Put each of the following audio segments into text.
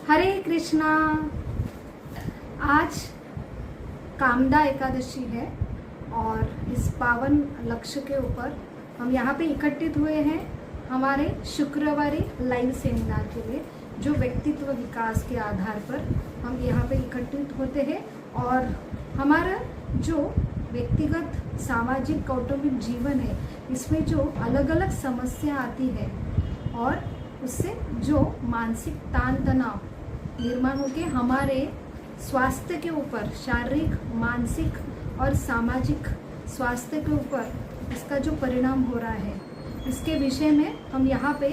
हरे कृष्णा। आज कामदा एकादशी है और इस पावन लक्ष्य के ऊपर हम यहाँ पे इकट्ठित हुए हैं हमारे शुक्रवारी लाइव सेमिनार के लिए, जो व्यक्तित्व विकास के आधार पर हम यहाँ पे इकट्ठित होते हैं और हमारा जो व्यक्तिगत सामाजिक कौटुंबिक जीवन है, इसमें जो अलग अलग समस्या आती है और उससे जो मानसिक तान तनाव निर्माण होकर हमारे स्वास्थ्य के ऊपर, शारीरिक, मानसिक और सामाजिक स्वास्थ्य के ऊपर इसका जो परिणाम हो रहा है, इसके विषय में हम यहाँ पे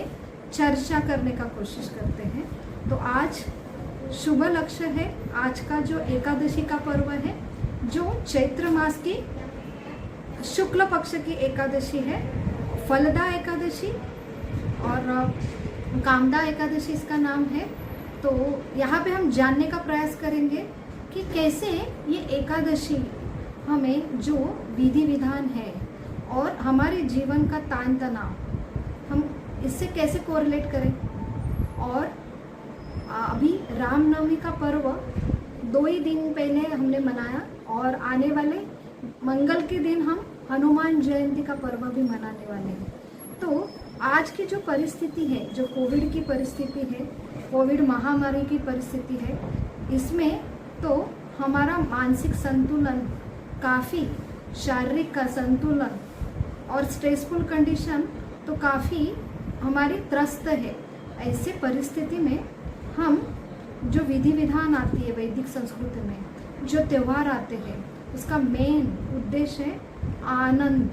चर्चा करने का कोशिश करते हैं। तो आज शुभ लक्ष्य है। आज का जो एकादशी का पर्व है, जो चैत्र मास की शुक्ल पक्ष की एकादशी है, फलदा एकादशी और कामदा एकादशी इसका नाम है। तो यहाँ पे हम जानने का प्रयास करेंगे कि कैसे ये एकादशी हमें जो विधि विधान है और हमारे जीवन का तान तनाव, हम इससे कैसे कोरिलेट करें। और अभी रामनवमी का पर्व 2 ही दिन पहले हमने मनाया और आने वाले मंगल के दिन हम हनुमान जयंती का पर्व भी मनाने वाले हैं। तो आज की जो परिस्थिति है, जो कोविड की परिस्थिति है, कोविड महामारी की परिस्थिति है, इसमें तो हमारा मानसिक संतुलन काफ़ी, शारीरिक का संतुलन और स्ट्रेसफुल कंडीशन तो काफ़ी हमारी त्रस्त है। ऐसे परिस्थिति में हम जो विधि विधान आती है वैदिक संस्कृति में, जो त्यौहार आते हैं, उसका मेन उद्देश्य है आनंद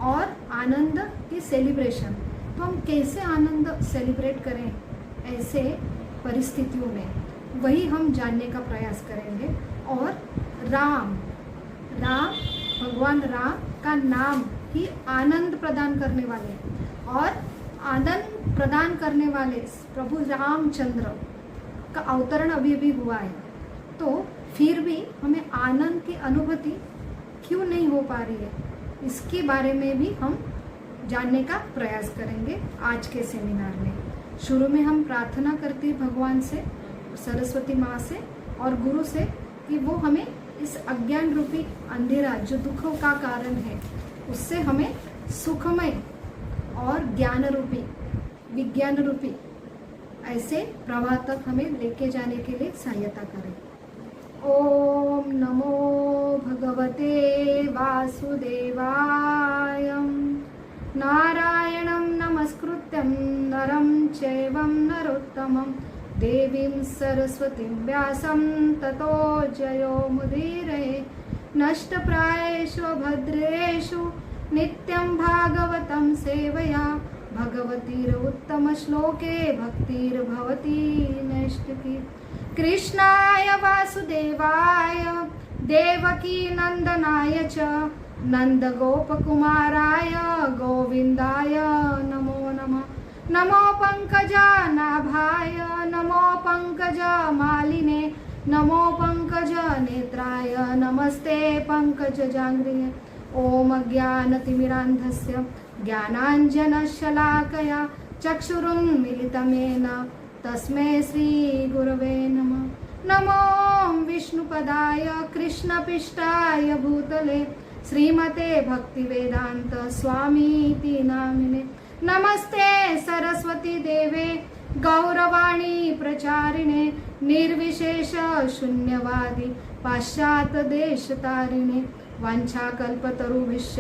और आनंद की सेलिब्रेशन। तो हम कैसे आनंद सेलिब्रेट करें ऐसे परिस्थितियों में, वही हम जानने का प्रयास करेंगे। और भगवान राम का नाम ही आनंद प्रदान करने वाले और आनंद प्रदान करने वाले प्रभु रामचंद्र का अवतरण अभी हुआ है। तो फिर भी हमें आनंद की अनुभूति क्यों नहीं हो पा रही है, इसके बारे में भी हम जानने का प्रयास करेंगे आज के सेमिनार में। शुरू में हम प्रार्थना करते हैं भगवान से, सरस्वती माँ से और गुरु से कि वो हमें इस अज्ञान रूपी अंधेरा जो दुखों का कारण है, उससे हमें सुखमय और ज्ञान रूपी, विज्ञान रूपी ऐसे प्रवाह तक हमें लेके जाने के लिए सहायता करें। ओम नमो भगवते वासुदेवाय। नारायणं नमस्कृत्यं नरं चैवं नरोत्तमं देवीं सरस्वतीं व्यासं ततो जयो मुदीरये। नष्टप्रायेषु भद्रेषु नित्यं भागवतं सेवया भगवतीर उत्तमश्लोके भक्तिर्भवती नैष्टिकी। कृष्णाय वासुदेवाय देवकी नंदनाय च नंदगोपकुमाराय गोविंदाय नमो नमः। नमो पंकजनाभाय नमो पंकजमालिने नमो पंकजनेत्राय नमस्ते पंकजजाङ्घ्रिये। ॐ ज्ञानतिमिरान्धस्य ज्ञानाञ्जनशलाकया चक्षुरुन्मीलितं येन तस्मै श्रीगुरवे नमः। नमो विष्णुपदाय कृष्णपिष्टाय भूतले श्रीमते भक्तिवेदांत स्वामीति नामिने। नमस्ते सरस्वती देवे गौरवाणी प्रचारिणे निर्विशेष शून्यवादी पाश्चात्य देश तारिणे। वाञ्छाकल्पतरुभ्यश्च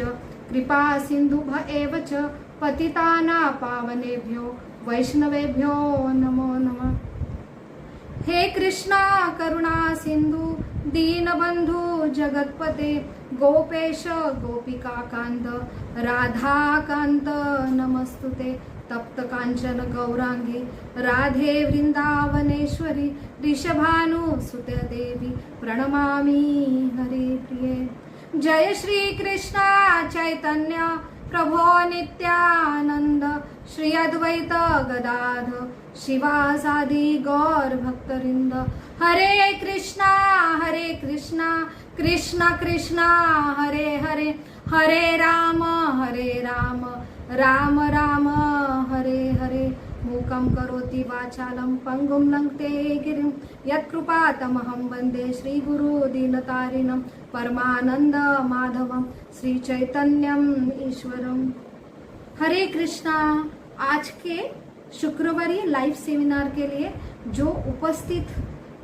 कृपा सिन्धुभ्य एव च पतितानां पावनेभ्यो वैष्णवेभ्यो नमो नमः। हे कृष्णा करुणा सिंधु दीनबंधु जगतपते गोपेश गोपिका कांत राधा कांत नमस्तुते। तप्त कांचन गौरांगी राधे वृंदावनेश्वरी ऋषभानुसुते देवी प्रणमामि हरि प्रिये। जय श्री कृष्णा चैतन्य प्रभो नित्यानंद श्री अद्वैत गदाधर शिवासादि गौर भक्तवृंद। हरे कृष्णा कृष्णा कृष्णा हरे हरे, हरे राम राम राम हरे हरे। मूकं करोति वाचालं पंगुं लंघते गिरिं यत्कृपातमहं वन्दे श्रीगुरु दीनतारिणं परमानंद माधवम श्री चैतन्यम ईश्वरम। हरे कृष्णा। आज के शुक्रवारी लाइव सेमिनार के लिए जो उपस्थित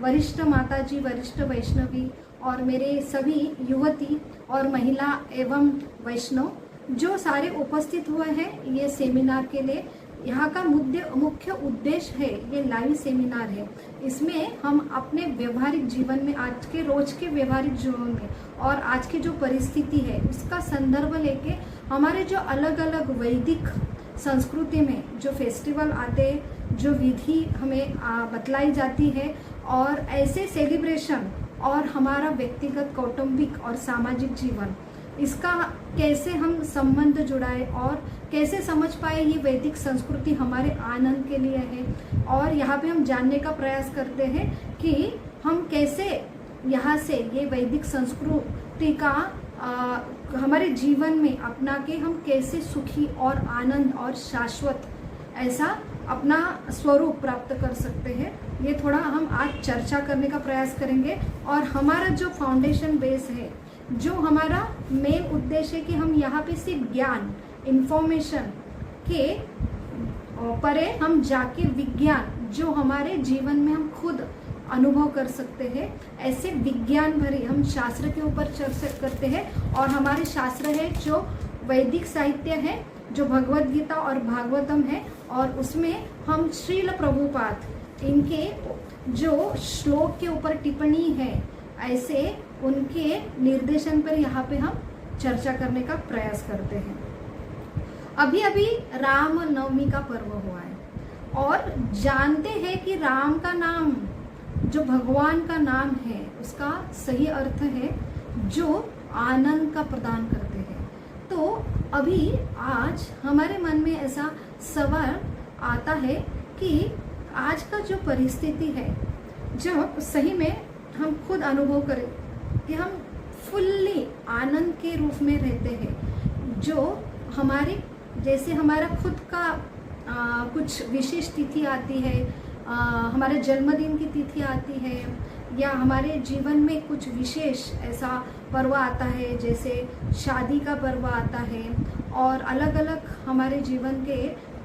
वरिष्ठ माताजी, वरिष्ठ वैष्णवी और मेरे सभी युवती और महिला एवं वैष्णव जो सारे उपस्थित हुए हैं ये सेमिनार के लिए, यहाँ का मुख्य उद्देश्य है ये लाइव सेमिनार है। इसमें हम अपने व्यवहारिक जीवन में, आज के रोज के व्यवहारिक जीवन में और आज की जो परिस्थिति है उसका संदर्भ लेके हमारे जो अलग अलग वैदिक संस्कृति में जो फेस्टिवल आते, जो विधि हमें बतलाई जाती है और ऐसे सेलिब्रेशन और हमारा व्यक्तिगत, कौटुंबिक और सामाजिक जीवन, इसका कैसे हम संबंध जुड़ाए और कैसे समझ पाए ये वैदिक संस्कृति हमारे आनंद के लिए है। और यहाँ पे हम जानने का प्रयास करते हैं कि हम कैसे यहाँ से ये वैदिक संस्कृति का हमारे जीवन में अपना के हम कैसे सुखी और आनंद और शाश्वत ऐसा अपना स्वरूप प्राप्त कर सकते हैं। ये थोड़ा हम आज चर्चा करने का प्रयास करेंगे। और हमारा जो फाउंडेशन बेस है, जो हमारा मेन उद्देश्य है कि हम यहाँ पे सिर्फ ज्ञान, इंफॉर्मेशन के परे हम जाके विज्ञान जो हमारे जीवन में हम खुद अनुभव कर सकते हैं, ऐसे विज्ञान भरी हम शास्त्र के ऊपर चर्चा करते हैं। और हमारे शास्त्र है जो वैदिक साहित्य है, जो भगवद गीता और भागवतम है, और उसमें हम श्रील प्रभुपाद इनके जो श्लोक के ऊपर टिप्पणी है, ऐसे उनके निर्देशन पर यहाँ पे हम चर्चा करने का प्रयास करते हैं। अभी अभी राम नवमी का पर्व हुआ है और जानते हैं कि राम का नाम जो भगवान का नाम है उसका सही अर्थ है जो आनंद का प्रदान करते हैं। तो अभी आज हमारे मन में ऐसा सवाल आता है कि आज का जो परिस्थिति है, जब सही में हम खुद अनुभव करें कि हम फुल्ली आनंद के रूप में रहते हैं, जो हमारे जैसे हमारा खुद का कुछ विशेष तिथि आती है, हमारे जन्मदिन की तिथि आती है, या हमारे जीवन में कुछ विशेष ऐसा पर्व आता है, जैसे शादी का पर्व आता है, और अलग अलग हमारे जीवन के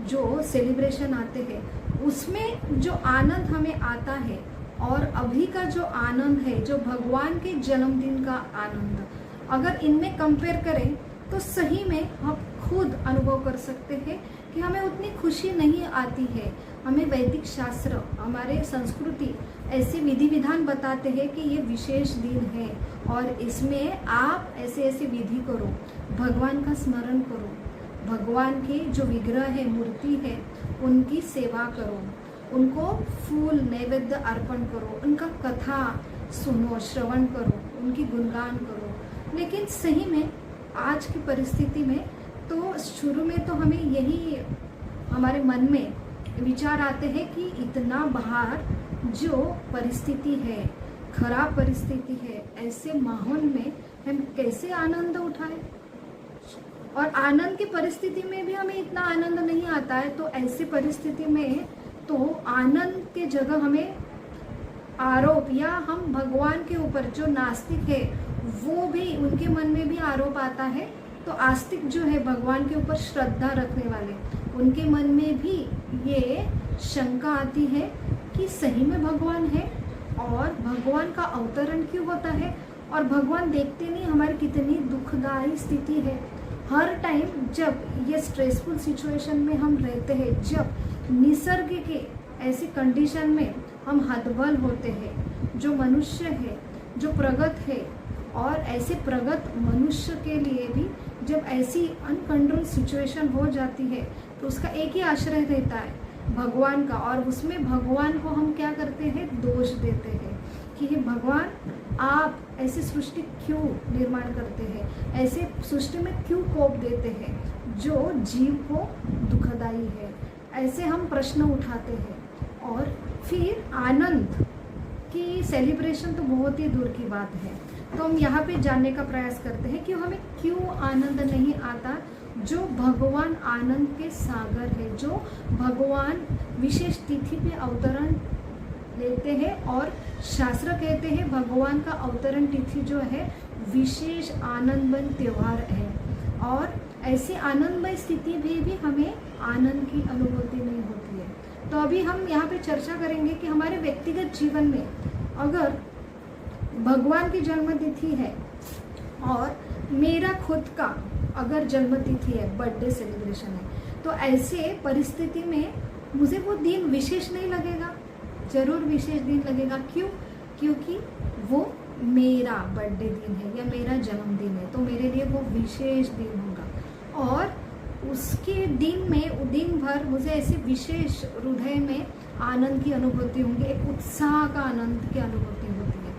जो सेलिब्रेशन आते हैं, उसमें जो आनंद हमें आता है और अभी का जो आनंद है, जो भगवान के जन्मदिन का आनंद, अगर इनमें कंपेयर करें तो सही में हम खुद अनुभव कर सकते हैं कि हमें उतनी खुशी नहीं आती है। हमें वैदिक शास्त्र, हमारे संस्कृति ऐसे विधि विधान बताते हैं कि ये विशेष दिन है और इसमें आप ऐसे ऐसे विधि करो, भगवान का स्मरण करो, भगवान के जो विग्रह है, मूर्ति है, उनकी सेवा करो, उनको फूल नैवेद्य अर्पण करो, उनका कथा सुनो, श्रवण करो, उनकी गुणगान करो। लेकिन सही में आज की परिस्थिति में तो शुरू में तो हमें यही हमारे मन में विचार आते हैं कि इतना बाहर जो परिस्थिति है, खराब परिस्थिति है, ऐसे माहौल में हम कैसे आनंद उठाएं। और आनंद की परिस्थिति में भी हमें इतना आनंद नहीं आता है। तो ऐसी परिस्थिति में तो आनंद के जगह हमें आरोप, या हम भगवान के ऊपर, जो नास्तिक है वो भी, उनके मन में भी आरोप आता है। तो आस्तिक जो है, भगवान के ऊपर श्रद्धा रखने वाले, उनके मन में भी ये शंका आती है कि सही में भगवान है और भगवान का अवतरण क्यों होता है, और भगवान देखते नहीं हमारी कितनी दुखदायी स्थिति है। हर टाइम जब ये स्ट्रेसफुल सिचुएशन में हम रहते हैं, जब निसर्ग के ऐसी कंडीशन में हम हतबल होते हैं, जो मनुष्य है, जो प्रगत है, और ऐसे प्रगत मनुष्य के लिए भी जब ऐसी अनकंट्रोल सिचुएशन हो जाती है तो उसका एक ही आश्रय रहता है, भगवान का। और उसमें भगवान को हम क्या करते हैं, दोष देते हैं कि हे भगवान, आप ऐसी सृष्टि क्यों निर्माण करते हैं, ऐसे सृष्टि में क्यों कोप देते हैं जो जीव को दुखदाई है। ऐसे हम प्रश्न उठाते हैं। और फिर आनंद की सेलिब्रेशन तो बहुत ही दूर की बात है। तो हम यहाँ पे जानने का प्रयास करते हैं कि हमें क्यों आनंद नहीं आता, जो भगवान आनंद के सागर है, जो भगवान विशेष तिथि पे अवतरण लेते हैं, और शास्त्र कहते हैं भगवान का अवतरण तिथि जो है विशेष आनंदमय त्यौहार है। और ऐसी आनंदमय स्थिति में भी हमें आनंद की अनुभूति नहीं होती है। तो अभी हम यहाँ पे चर्चा करेंगे कि हमारे व्यक्तिगत जीवन में अगर भगवान की जन्मतिथि है और मेरा खुद का अगर जन्मतिथि है, बर्थडे सेलिब्रेशन है, तो ऐसे परिस्थिति में मुझे वो दिन विशेष नहीं लगेगा, जरूर विशेष दिन लगेगा। क्यों? क्योंकि वो मेरा बर्थडे दिन है या मेरा जन्मदिन है, तो मेरे लिए वो विशेष दिन होगा। और उसके दिन में दिन भर मुझे ऐसे विशेष हृदय में आनंद की अनुभूति होंगी, एक उत्साह का आनंद की अनुभूति होती है।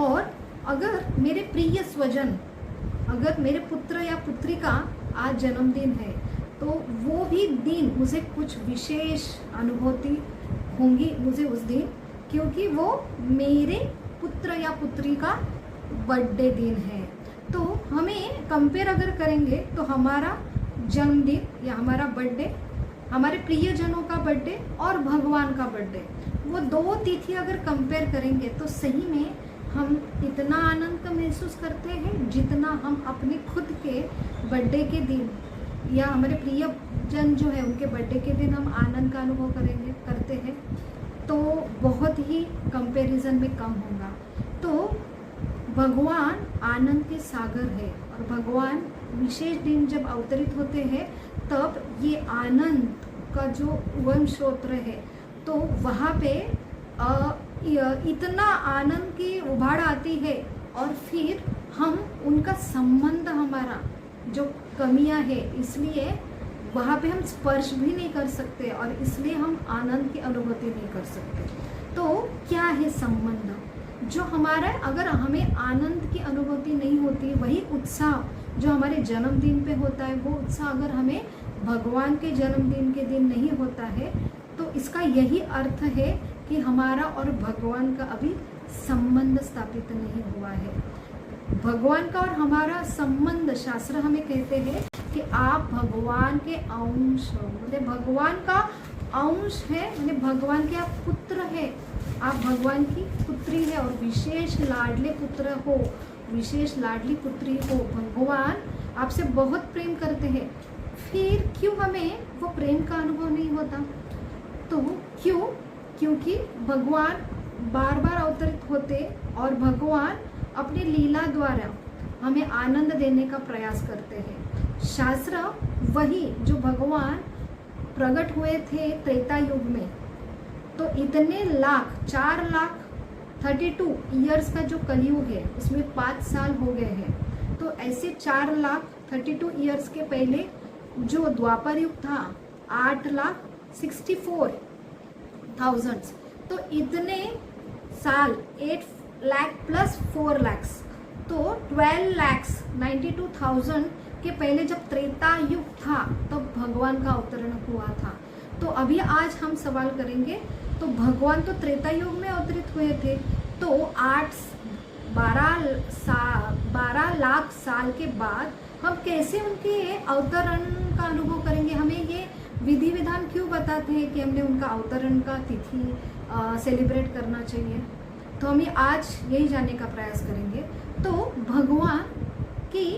और अगर मेरे प्रिय स्वजन, अगर मेरे पुत्र या पुत्री का आज जन्मदिन है, तो वो भी दिन मुझे कुछ विशेष अनुभूति होंगी मुझे उस दिन, क्योंकि वो मेरे पुत्र या पुत्री का बर्थडे दिन है। तो हमें कंपेयर अगर करेंगे तो हमारा जन्मदिन या हमारा बर्थडे, हमारे प्रियजनों का बर्थडे और भगवान का बर्थडे, वो दो तिथि अगर कंपेयर करेंगे तो सही में हम इतना आनंद का महसूस करते हैं जितना हम अपने खुद के बर्थडे के दिन या हमारे प्रियजन जो है उनके बर्थडे के दिन हम आनंद का अनुभव करते हैं, तो बहुत ही कंपैरिजन में कम होगा। तो भगवान आनंद के सागर है और भगवान विशेष दिन जब अवतरित होते हैं तब ये आनंद का जो उगम स्रोत है, तो वहाँ पे इतना आनंद की उभाड़ आती है, और फिर हम उनका संबंध, हमारा जो कमियां है, इसलिए वहाँ पे हम स्पर्श भी नहीं कर सकते और इसलिए हम आनंद की अनुभूति नहीं कर सकते। तो क्या है संबंध? जो हमारा, अगर हमें आनंद की अनुभूति नहीं होती, वही उत्साह जो हमारे जन्मदिन पे होता है, वो उत्साह अगर हमें भगवान के जन्मदिन के दिन नहीं होता है, तो इसका यही अर्थ है कि हमारा और भगवान का अभी संबंध स्थापित नहीं हुआ है। भगवान का और हमारा संबंध, शास्त्र हमें कहते हैं कि आप भगवान के अंश हो, मतलब भगवान का अंश है, मतलब भगवान के आप पुत्र है, आप भगवान की पुत्री है और विशेष लाडले पुत्र हो, विशेष लाडली पुत्री हो। भगवान आपसे बहुत प्रेम करते हैं, फिर क्यों हमें वो प्रेम का अनुभव नहीं होता? तो क्यों? क्योंकि भगवान बार बार अवतरित होते और भगवान अपनी लीला द्वारा हमें आनंद देने का प्रयास करते हैं। शास्त्र वही जो भगवान प्रकट हुए थे त्रेता युग में, तो इतने 4,32 ईयर्स का जो कलयुग है उसमें 5 साल हो गए हैं, तो ऐसे 4,32 ईयर्स के पहले जो द्वापर युग था 8,64,000, तो इतने साल 8 लाख प्लस 4 लाख, तो 12,92,000 के पहले जब त्रेता युग था तब तो भगवान का अवतरण हुआ था। तो अभी आज हम सवाल करेंगे, तो भगवान तो त्रेता युग में अवतरित हुए थे, तो 12 लाख साल के बाद हम कैसे उनके अवतरण का अनुभव करेंगे? हमें ये विधि विधान क्यों बताते हैं कि हमने उनका अवतरण का तिथि सेलिब्रेट करना चाहिए? तो हम ये आज यही जानने का प्रयास करेंगे। तो भगवान की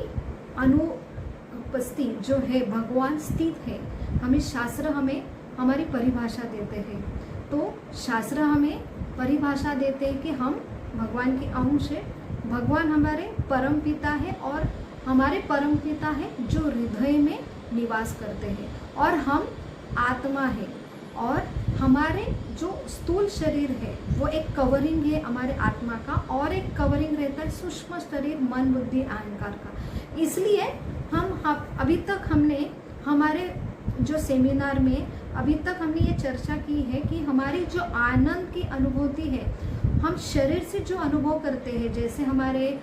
अनुपस्थिति जो है, भगवान स्थित है, हमें शास्त्र हमें हमारी परिभाषा देते हैं। तो शास्त्र हमें परिभाषा देते हैं कि हम भगवान के अंश है, भगवान हमारे परम पिता है और हमारे परम पिता है जो हृदय में निवास करते हैं, और हम आत्मा है, और हमारे जो स्थूल शरीर है वो एक कवरिंग है हमारे आत्मा का, और एक कवरिंग रहता है सूक्ष्म शरीर मन बुद्धि अहंकार का। इसलिए हम अभी तक हमने हमारे जो सेमिनार में अभी तक हमने ये चर्चा की है कि हमारी जो आनंद की अनुभूति है, हम शरीर से जो अनुभव करते हैं, जैसे हमारे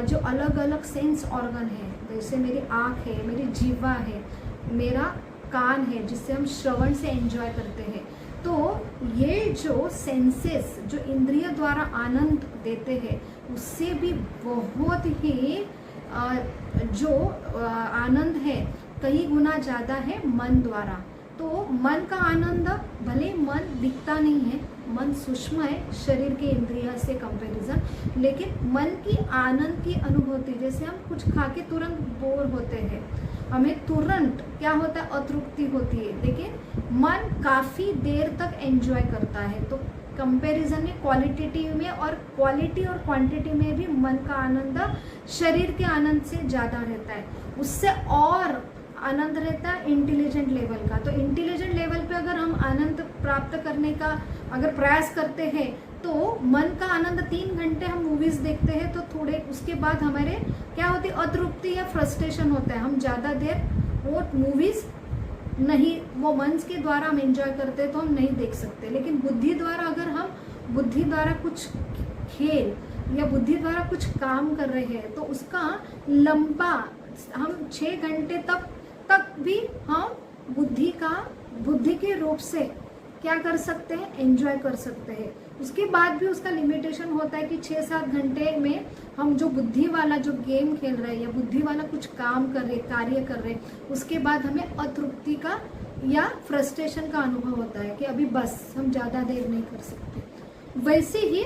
जो अलग अलग सेंस ऑर्गन है, जैसे मेरी आँख है, मेरी जीवा है, मेरा कान है, जिससे हम श्रवण से एंजॉय करते हैं, तो ये जो सेंसेस जो इंद्रिय द्वारा आनंद देते हैं, उससे भी बहुत ही जो आनंद है कई गुना ज़्यादा है मन द्वारा। तो मन का आनंद, भले मन दिखता नहीं है, मन सूक्ष्म है शरीर के इंद्रिय से कंपैरिजन, लेकिन मन की आनंद की अनुभूति, जैसे हम कुछ खा के तुरंत बोर होते हैं, हमें तुरंत क्या होता है, अतृप्ति होती है, लेकिन मन काफ़ी देर तक एंजॉय करता है। तो कंपैरिजन में क्वालिटेटिव में और क्वालिटी और क्वांटिटी में भी मन का आनंद शरीर के आनंद से ज़्यादा रहता है। उससे और आनंद रहता है इंटेलिजेंट लेवल का। तो इंटेलिजेंट लेवल पे अगर हम आनंद प्राप्त करने का अगर प्रयास करते हैं तो मन का आनंद 3 घंटे हम मूवीज़ देखते हैं तो थोड़े उसके बाद हमारे क्या होती है, अतृप्ति या फ्रस्ट्रेशन होता है। हम ज़्यादा देर वो मूवीज़ नहीं, वो मन के द्वारा हम एंजॉय करते हैं तो हम नहीं देख सकते। लेकिन बुद्धि द्वारा अगर हम बुद्धि द्वारा कुछ खेल या बुद्धि द्वारा कुछ काम कर रहे हैं तो उसका लंबा हम 6 घंटे तक भी हम बुद्धि के रूप से क्या कर सकते हैं, एंजॉय कर सकते हैं। उसके बाद भी उसका लिमिटेशन होता है कि 6-7 घंटे में हम जो बुद्धि वाला जो गेम खेल रहे हैं या बुद्धि वाला कुछ काम कर रहे, कार्य कर रहे, उसके बाद हमें अतृप्ति का या फ्रस्ट्रेशन का अनुभव होता है कि अभी बस हम ज़्यादा देर नहीं कर सकते। वैसे ही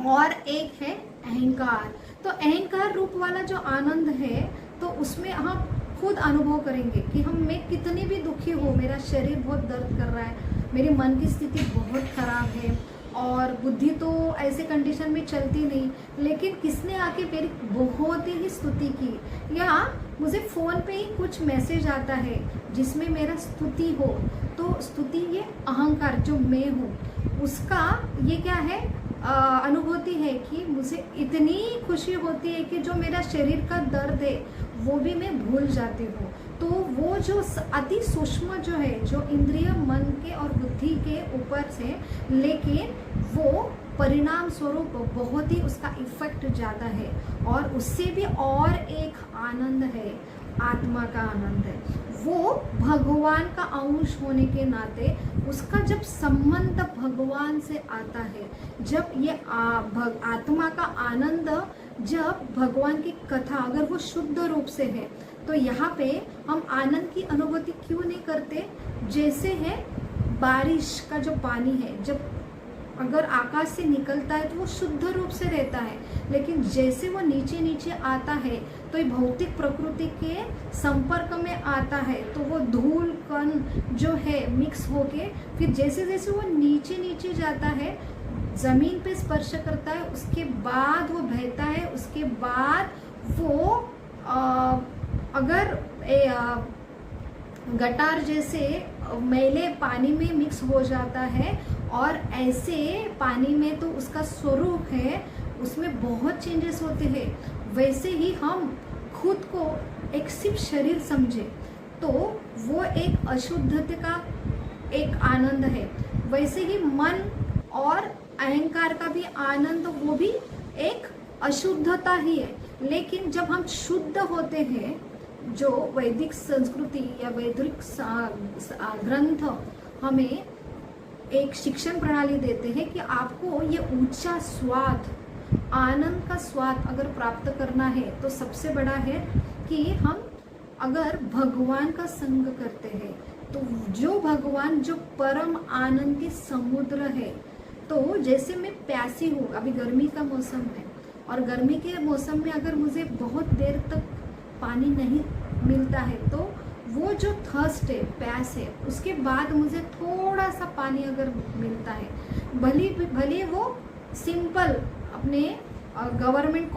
और एक है अहंकार। तो अहंकार रूप वाला जो आनंद है तो उसमें हम खुद अनुभव करेंगे कि मैं कितनी भी दुखी हूँ, मेरा शरीर बहुत दर्द कर रहा है, मेरे मन की स्थिति बहुत खराब है और बुद्धि तो ऐसे कंडीशन में चलती नहीं, लेकिन किसने आके मेरी बहुत ही स्तुति की या मुझे फ़ोन पे ही कुछ मैसेज आता है जिसमें मेरा स्तुति हो, तो स्तुति ये अहंकार जो मैं हूँ उसका ये क्या है, अनुभूति है कि मुझे इतनी खुशी होती है कि जो मेरा शरीर का दर्द है वो भी मैं भूल जाती हूँ। तो वो जो अति सूक्ष्म जो है, जो इंद्रिय मन के और बुद्धि के ऊपर से, लेकिन वो परिणाम स्वरूप बहुत ही उसका इफेक्ट ज़्यादा है। और उससे भी और एक आनंद है, आत्मा का आनंद है। वो भगवान का अंश होने के नाते उसका जब संबंध भगवान से आता है, जब ये आत्मा का आनंद, जब भगवान की कथा अगर वो शुद्ध रूप से है तो यहाँ पे हम आनंद की अनुभूति क्यों नहीं करते। जैसे है बारिश का जो पानी है, जब अगर आकाश से निकलता है तो वो शुद्ध रूप से रहता है, लेकिन जैसे वो नीचे नीचे आता है तो ये भौतिक प्रकृति के संपर्क में आता है तो वो धूल कण जो है मिक्स होके फिर जैसे जैसे वो नीचे नीचे जाता है, ज़मीन पे स्पर्श करता है, उसके बाद वो बहता है, उसके बाद वो अगर गटार जैसे मैले पानी में मिक्स हो जाता है और ऐसे पानी में तो उसका स्वरूप है, उसमें बहुत चेंजेस होते हैं। वैसे ही हम खुद को एक सिर्फ शरीर समझे तो वो एक अशुद्धता का एक आनंद है। वैसे ही मन और अहंकार का भी आनंद वो भी एक अशुद्धता ही है। लेकिन जब हम शुद्ध होते हैं, जो वैदिक संस्कृति या वैदिक ग्रंथ हमें एक शिक्षण प्रणाली देते हैं कि आपको ये ऊंचा स्वाद, आनंद का स्वाद अगर प्राप्त करना है तो सबसे बड़ा है कि हम अगर भगवान का संग करते हैं तो जो भगवान जो परम आनंद के समुद्र है, तो जैसे मैं प्यासी हूँ, अभी गर्मी का मौसम है और गर्मी के मौसम में अगर मुझे बहुत देर तक पानी नहीं मिलता है तो वो जो थर्स्ट है, प्यास है, उसके बाद मुझे थोड़ा सा पानी अगर मिलता है, भले वो सिंपल अपने गवर्नमेंट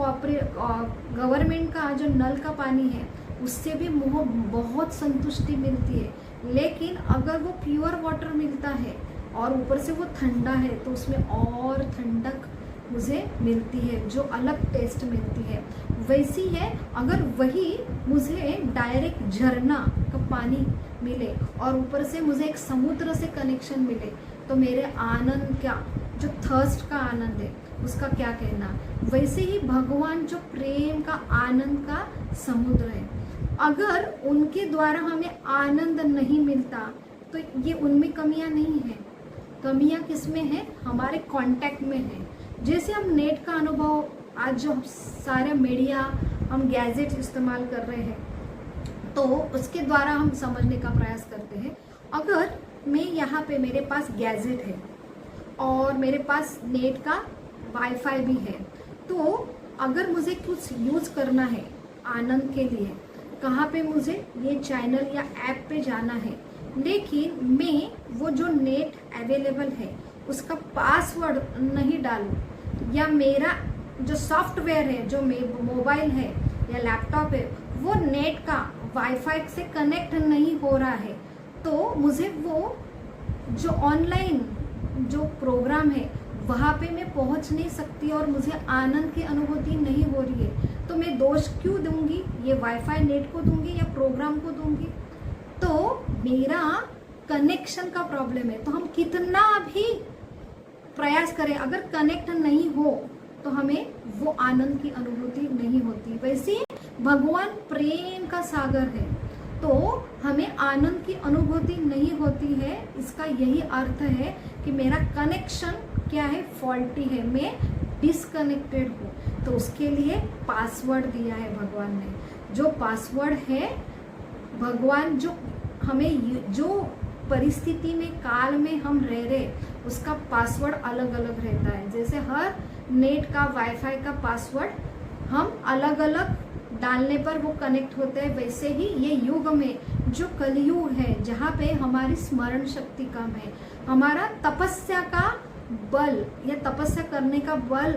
का जो नल का पानी है उससे भी मुझे बहुत संतुष्टि मिलती है। लेकिन अगर वो प्योर वाटर मिलता है और ऊपर से वो ठंडा है तो उसमें और ठंडक मुझे मिलती है, जो अलग टेस्ट मिलती है। वैसी है अगर वही मुझे डायरेक्ट झरना का पानी मिले और ऊपर से मुझे एक समुद्र से कनेक्शन मिले तो मेरे आनंद क्या, जो थर्स्ट का आनंद है उसका क्या कहना। वैसे ही भगवान जो प्रेम का आनंद का समुद्र है, अगर उनके द्वारा हमें आनंद नहीं मिलता तो ये उनमें कमियां नहीं है। कमियां किस में है, हमारे कांटेक्ट में है। जैसे हम नेट का अनुभव, आज जो सारे मीडिया हम गैजेट इस्तेमाल कर रहे हैं, तो उसके द्वारा हम समझने का प्रयास करते हैं। अगर मैं यहाँ पे मेरे पास गैजेट है और मेरे पास नेट का वाईफाई भी है, तो अगर मुझे कुछ यूज़ करना है आनंद के लिए, कहाँ पे मुझे ये चैनल या ऐप पे जाना है, लेकिन मैं वो जो नेट अवेलेबल है उसका पासवर्ड नहीं डालूं, या मेरा जो सॉफ्टवेयर है, जो मोबाइल है या लैपटॉप है, वो नेट का वाईफाई से कनेक्ट नहीं हो रहा है, तो मुझे वो जो ऑनलाइन जो प्रोग्राम है वहाँ पे मैं पहुँच नहीं सकती और मुझे आनंद की अनुभूति नहीं हो रही है। तो मैं दोष क्यों दूंगी? ये वाईफाई नेट को दूंगी या प्रोग्राम को दूंगी? तो मेरा कनेक्शन का प्रॉब्लम है। तो हम कितना भी प्रयास करें, अगर कनेक्ट नहीं हो तो हमें वो आनंद की अनुभूति नहीं होती। वैसे भगवान प्रेम का सागर है, तो हमें आनंद की अनुभूति नहीं होती है। इसका यही अर्थ है कि मेरा कनेक्शन क्या है, फॉल्टी है, मैं डिसकनेक्टेड हूँ। तो उसके लिए पासवर्ड दिया है भगवान ने। जो पासवर्ड है, भगवान जो हमें जो परिस्थिति में, काल में हम रह रहे, उसका पासवर्ड अलग अलग रहता है। जैसे हर नेट का, वाईफाई का पासवर्ड हम अलग अलग डालने पर वो कनेक्ट होते हैं, वैसे ही ये युग में जो कलयुग है, जहाँ पे हमारी स्मरण शक्ति कम है, हमारा तपस्या का बल या तपस्या करने का बल,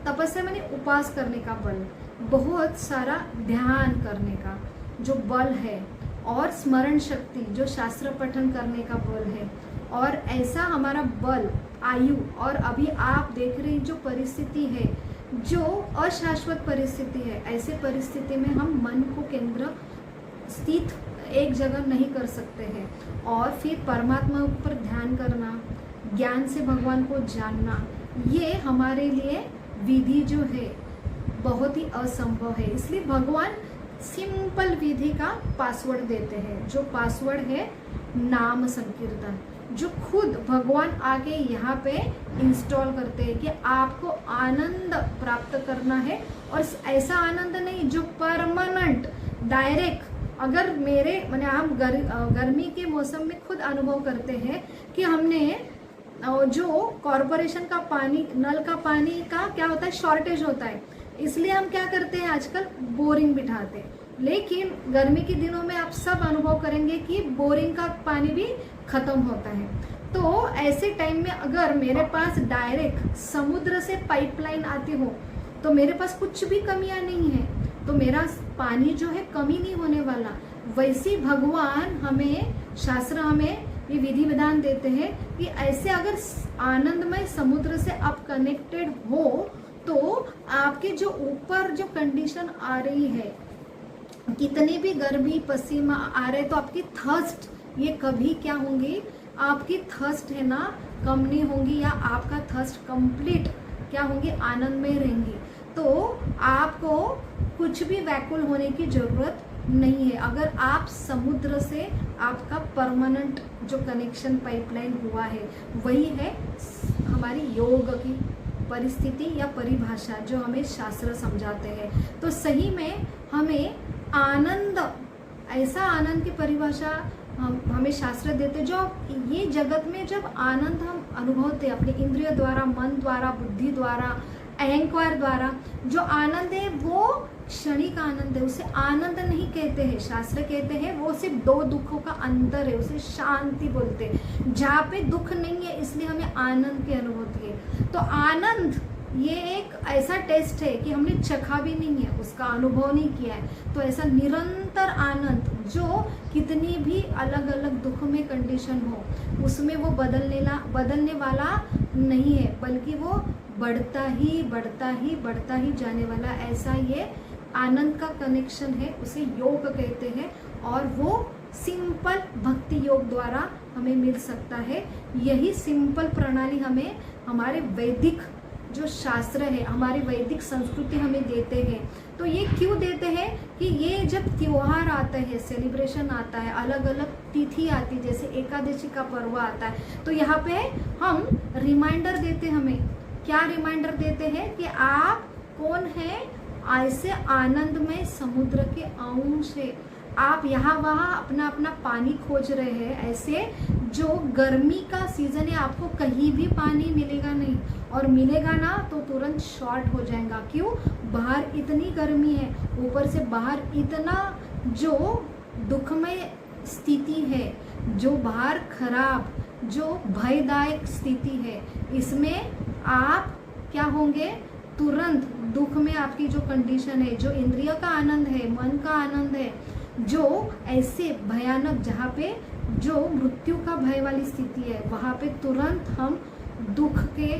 तपस्या माने उपास करने का बल, बहुत सारा ध्यान करने का जो बल है, और स्मरण शक्ति जो शास्त्र पठन करने का बल है, और ऐसा हमारा बल, आयु, और अभी आप देख रहे जो परिस्थिति है, जो अशाश्वत परिस्थिति है, ऐसे परिस्थिति में हम मन को केंद्र स्थित एक जगह नहीं कर सकते हैं। और फिर परमात्मा पर ध्यान करना, ज्ञान से भगवान को जानना, ये हमारे लिए विधि जो है बहुत ही असंभव है। इसलिए भगवान सिंपल विधि का पासवर्ड देते हैं, जो पासवर्ड है नाम संकीर्तन, जो खुद भगवान आके यहाँ पे इंस्टॉल करते हैं कि आपको आनंद प्राप्त करना है। और ऐसा आनंद नहीं जो परमानेंट डायरेक्ट, अगर मेरे माने हम गर्मी के मौसम में खुद अनुभव करते हैं कि हमने जो कॉरपोरेशन का पानी, नल का पानी का क्या होता है, शॉर्टेज होता है, इसलिए हम क्या करते हैं आजकल, बोरिंग बिठाते हैं। लेकिन गर्मी के दिनों में आप सब अनुभव करेंगे कि बोरिंग का पानी भी खत्म होता है। तो ऐसे टाइम में अगर मेरे पास डायरेक्ट समुद्र से पाइपलाइन आती हो, तो मेरे पास कुछ भी कमियां नहीं है, तो मेरा पानी जो है कमी नहीं होने वाला। वैसे भगवान हमें, शास्त्र हमें ये विधि विधान देते हैं कि ऐसे अगर आनंदमय समुद्र से आप कनेक्टेड हो, तो आपके जो ऊपर जो कंडीशन आ रही है, कितने भी गर्मी पसीना आ रहे, तो आपकी थर्स्ट ये कभी क्या होंगी, आपकी थर्स्ट है ना कम नहीं होंगी, या आपका थर्स्ट कंप्लीट क्या होंगी, आनंद में रहेंगी। तो आपको कुछ भी व्याकुल होने की जरूरत नहीं है। अगर आप समुद्र से आपका परमानेंट जो कनेक्शन पाइपलाइन हुआ है, वही है हमारी योग की परिस्थिति या परिभाषा जो हमें शास्त्र समझाते हैं। तो सही में हमें आनंद, ऐसा आनंद की परिभाषा हमें शास्त्र देते, जो ये जगत में जब आनंद हम अनुभवते अपने इंद्रिय द्वारा, मन द्वारा, बुद्धि द्वारा, अहंकार द्वारा, जो आनंद है वो क्षणिक आनंद है, उसे आनंद नहीं कहते हैं। शास्त्र कहते हैं वो सिर्फ दो दुखों का अंतर है, उसे शांति बोलते हैं। जहाँ पे दुख नहीं है इसलिए हमें आनंद की अनुभूति है। तो आनंद ये एक ऐसा टेस्ट है कि हमने चखा भी नहीं है, उसका अनुभव नहीं किया है। तो ऐसा निरंतर आनंद जो कितनी भी अलग अलग दुख में कंडीशन हो, उसमें वो बदलने वाला नहीं है, बल्कि वो बढ़ता ही बढ़ता ही बढ़ता ही जाने वाला, ऐसा ये आनंद का कनेक्शन है, उसे योग कहते हैं। और वो सिंपल भक्ति योग द्वारा हमें मिल सकता है। यही सिंपल प्रणाली हमें हमारे वैदिक जो शास्त्र है, हमारी वैदिक संस्कृति हमें देते हैं। तो ये क्यों देते हैं कि ये जब त्योहार आता है, सेलिब्रेशन आता है, अलग अलग तिथि आती है, जैसे एकादशी का पर्व आता है, तो यहाँ पे हम रिमाइंडर देते हैं। हमें क्या रिमाइंडर देते हैं कि आप कौन है, ऐसे आनंदमय समुद्र के अंश है। आप यहाँ वहाँ अपना अपना पानी खोज रहे हैं। ऐसे जो गर्मी का सीजन है, आपको कहीं भी पानी मिलेगा नहीं, और मिलेगा ना तो तुरंत शॉर्ट हो जाएगा। क्यों? बाहर इतनी गर्मी है, ऊपर से बाहर इतना जो दुखमय स्थिति है, जो बाहर खराब, जो भयदायक स्थिति है, इसमें आप क्या होंगे? तुरंत दुख में आपकी जो कंडीशन है, जो इंद्रिय का आनंद है, मन का आनंद है, जो ऐसे भयानक, जहाँ पे जो मृत्यु का भय वाली स्थिति है, वहाँ पे तुरंत हम दुख के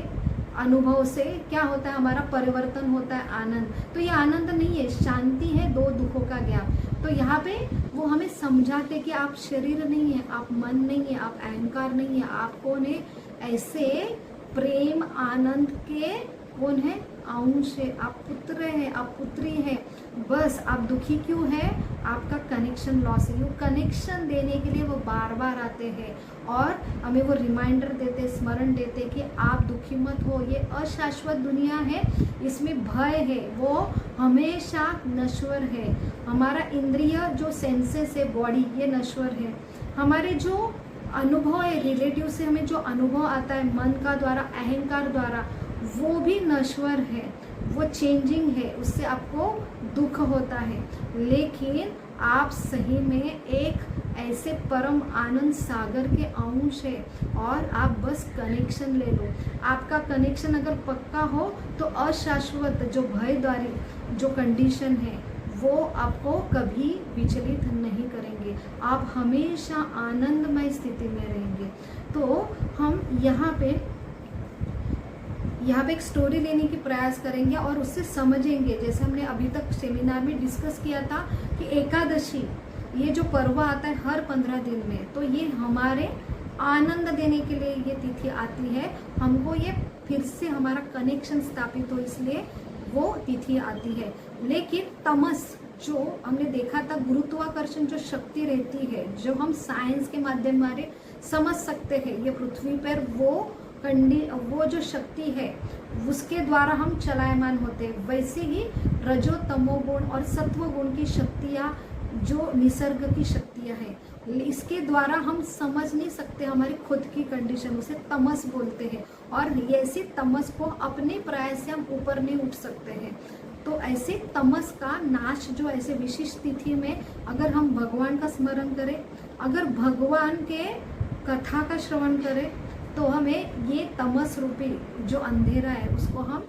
अनुभव से क्या होता है? हमारा परिवर्तन होता है आनंद। तो ये आनंद नहीं है, शांति है, दो दुखों का ज्ञान। तो यहाँ पे वो हमें समझाते कि आप शरीर नहीं है, आप मन नहीं है, आप अहंकार नहीं है, आप कौन है? ऐसे प्रेम आनंद के कौन है? अंश है। आप पुत्र हैं, आप पुत्री हैं। बस आप दुखी क्यों है? आपका कनेक्शन लॉस है। वो कनेक्शन देने के लिए वो बार बार आते हैं और हमें वो रिमाइंडर देते, स्मरण देते कि आप दुखी मत हो। ये अशाश्वत दुनिया है, इसमें भय है, वो हमेशा नश्वर है। हमारा इंद्रिय जो सेंसेस है, बॉडी, ये नश्वर है। हमारे जो अनुभव है, रिलेटिव से हमें जो अनुभव आता है मन का द्वारा, अहंकार द्वारा, वो भी नश्वर है, वो चेंजिंग है, उससे आपको दुख होता है। लेकिन आप सही में एक ऐसे परम आनंद सागर के अंश है और आप बस कनेक्शन ले लो। आपका कनेक्शन अगर पक्का हो तो अशाश्वत जो भयद्वारी जो कंडीशन है वो आपको कभी विचलित नहीं करेंगे। आप हमेशा आनंदमय स्थिति में रहेंगे। तो हम यहाँ पे एक स्टोरी लेने की प्रयास करेंगे और उससे समझेंगे, जैसे हमने अभी तक सेमिनार में डिस्कस किया था कि एकादशी, ये जो पर्व आता है हर 15 दिन में, तो ये हमारे आनंद देने के लिए ये तिथि आती है। हमको ये फिर से हमारा कनेक्शन स्थापित हो, इसलिए वो तिथि आती है। लेकिन तमस, जो हमने देखा था, गुरुत्वाकर्षण जो शक्ति रहती है, जो हम साइंस के माध्यम से समझ सकते हैं, ये पृथ्वी पर वो जो शक्ति है उसके द्वारा हम चलायमान होते हैं। वैसे ही रजो तमो गुण और सत्व गुण की शक्तियाँ जो निसर्ग की शक्तियाँ हैं, इसके द्वारा हम समझ नहीं सकते हमारी खुद की कंडीशन, उसे तमस बोलते हैं। और ऐसे तमस को अपने प्रयास से हम ऊपर नहीं उठ सकते हैं। तो ऐसे तमस का नाश जो ऐसे विशिष्ट तिथि में अगर हम भगवान का स्मरण करें, अगर भगवान के कथा का श्रवण करें, तो हमें ये तमस रूपी जो अंधेरा है उसको हम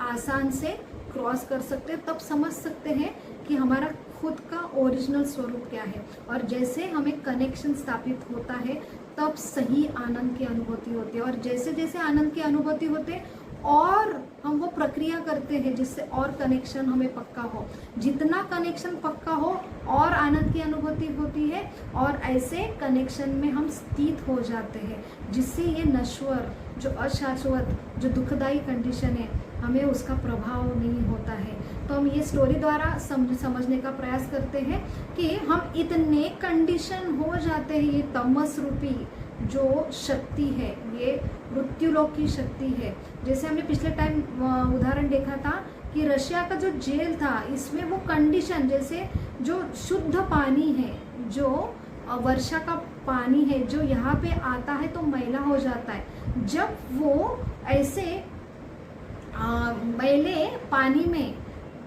आसान से क्रॉस कर सकते हैं। तब समझ सकते हैं कि हमारा खुद का ओरिजिनल स्वरूप क्या है। और जैसे हमें कनेक्शन स्थापित होता है तब सही आनंद की अनुभूति होती है। और जैसे जैसे आनंद की अनुभूति होते है और हम वो प्रक्रिया करते हैं जिससे और कनेक्शन हमें पक्का हो। जितना कनेक्शन पक्का हो और आनंद की अनुभूति होती है और ऐसे कनेक्शन में हम स्थित हो जाते हैं, जिससे ये नश्वर जो अशाश्वत जो दुखदायी कंडीशन है हमें उसका प्रभाव नहीं होता है। तो हम ये स्टोरी द्वारा समझने का प्रयास करते हैं कि हम इतने कंडीशन हो जाते हैं, ये तमस रूपी जो शक्ति है, ये मृत्युलोक की शक्ति है। जैसे हमने पिछले टाइम उदाहरण देखा था कि रशिया का जो जेल था, इसमें वो कंडीशन, जैसे जो शुद्ध पानी है, जो वर्षा का पानी है, जो यहाँ पे आता है तो मैला हो जाता है। जब वो ऐसे मैले पानी में,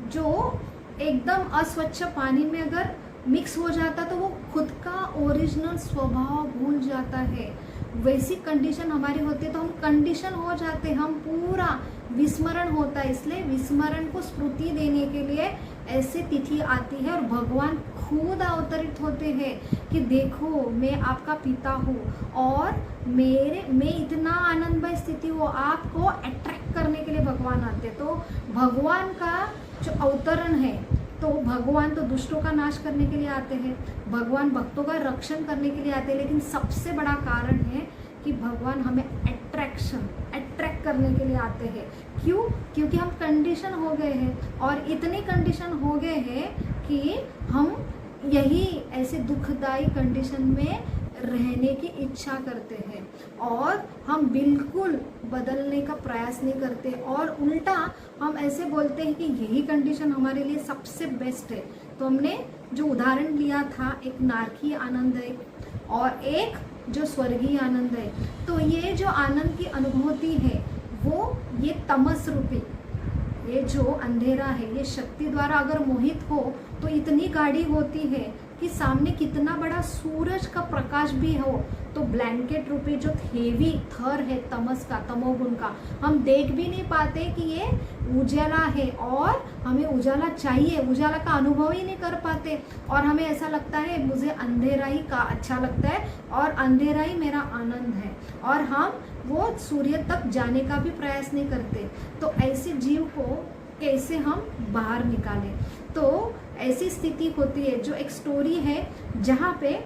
जो एकदम अस्वच्छ पानी में अगर मिक्स हो जाता तो वो खुद का ओरिजिनल स्वभाव भूल जाता है। वैसी कंडीशन हमारी होती है तो हम कंडीशन हो जाते हैं, हम पूरा विस्मरण होता है। इसलिए विस्मरण को स्मृति देने के लिए ऐसे तिथि आती है और भगवान खुद अवतरित होते हैं कि देखो मैं आपका पिता हूँ और मैं इतना आनंदमय स्थिति हो, आपको अट्रैक्ट करने के लिए भगवान आते हैं। तो भगवान का जो अवतरण है, तो भगवान तो दुष्टों का नाश करने के लिए आते हैं, भगवान भक्तों का रक्षण करने के लिए आते हैं। लेकिन सबसे बड़ा कारण है कि भगवान हमें अट्रैक्ट करने के लिए आते हैं। क्यों? क्योंकि हम कंडीशन हो गए हैं और इतनी कंडीशन हो गए हैं कि हम यही ऐसे दुखदायी कंडीशन में रहने की इच्छा करते हैं। और हम बिल्कुल बदलने का प्रयास नहीं करते, और उल्टा हम ऐसे बोलते हैं कि यही कंडीशन हमारे लिए सबसे बेस्ट है। तो हमने जो उदाहरण लिया था, एक नारकीय आनंद है और एक जो स्वर्गीय आनंद है। तो ये जो आनंद की अनुभूति है वो ये तमस रूपी, ये जो अंधेरा है, ये शक्ति द्वारा अगर मोहित हो तो इतनी गाढ़ी होती है कि सामने कितना बड़ा सूरज का प्रकाश भी हो तो ब्लैंकेट रूपी जो हेवी थर है तमस का, तमोगुण का, हम देख भी नहीं पाते कि ये उजाला है, और हमें उजाला चाहिए, उजाला का अनुभव ही नहीं कर पाते, और हमें ऐसा लगता है मुझे अंधेरा ही का अच्छा लगता है और अंधेरा ही मेरा आनंद है, और हम वो सूर्य तक जाने का भी प्रयास नहीं करते। तो ऐसे जीव को कैसे हम बाहर निकालें? तो ऐसी स्थिति होती है, जो एक स्टोरी है जहाँ पे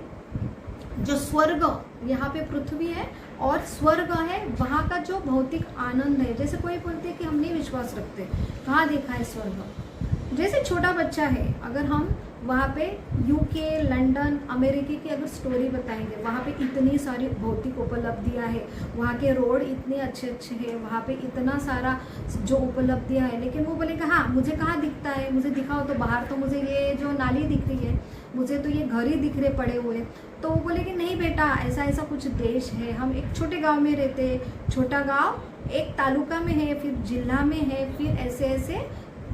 जो स्वर्ग, यहाँ पे पृथ्वी है और स्वर्ग है, वहाँ का जो भौतिक आनंद है। जैसे कोई बोलते हैं कि हम नहीं विश्वास रखते, कहाँ देखा है स्वर्ग? जैसे छोटा बच्चा है, अगर हम वहाँ पे यूके, लंदन, अमेरिका की अगर स्टोरी बताएंगे, वहाँ पे इतनी सारी भौतिक उपलब्धियाँ है, वहाँ के रोड इतने अच्छे अच्छे हैं, वहाँ पे इतना सारा जो उपलब्धियाँ है, लेकिन वो बोलेगा हाँ मुझे कहाँ दिखता है, मुझे दिखाओ तो बाहर, तो मुझे ये जो नाली दिख रही है, मुझे तो ये घर ही दिख रहे पड़े हुए। तो वो बोले कि नहीं बेटा, ऐसा ऐसा कुछ देश है, हम एक छोटे गाँव में रहते हैं, छोटा गाँव एक तालुका में है, फिर जिला में है, फिर ऐसे ऐसे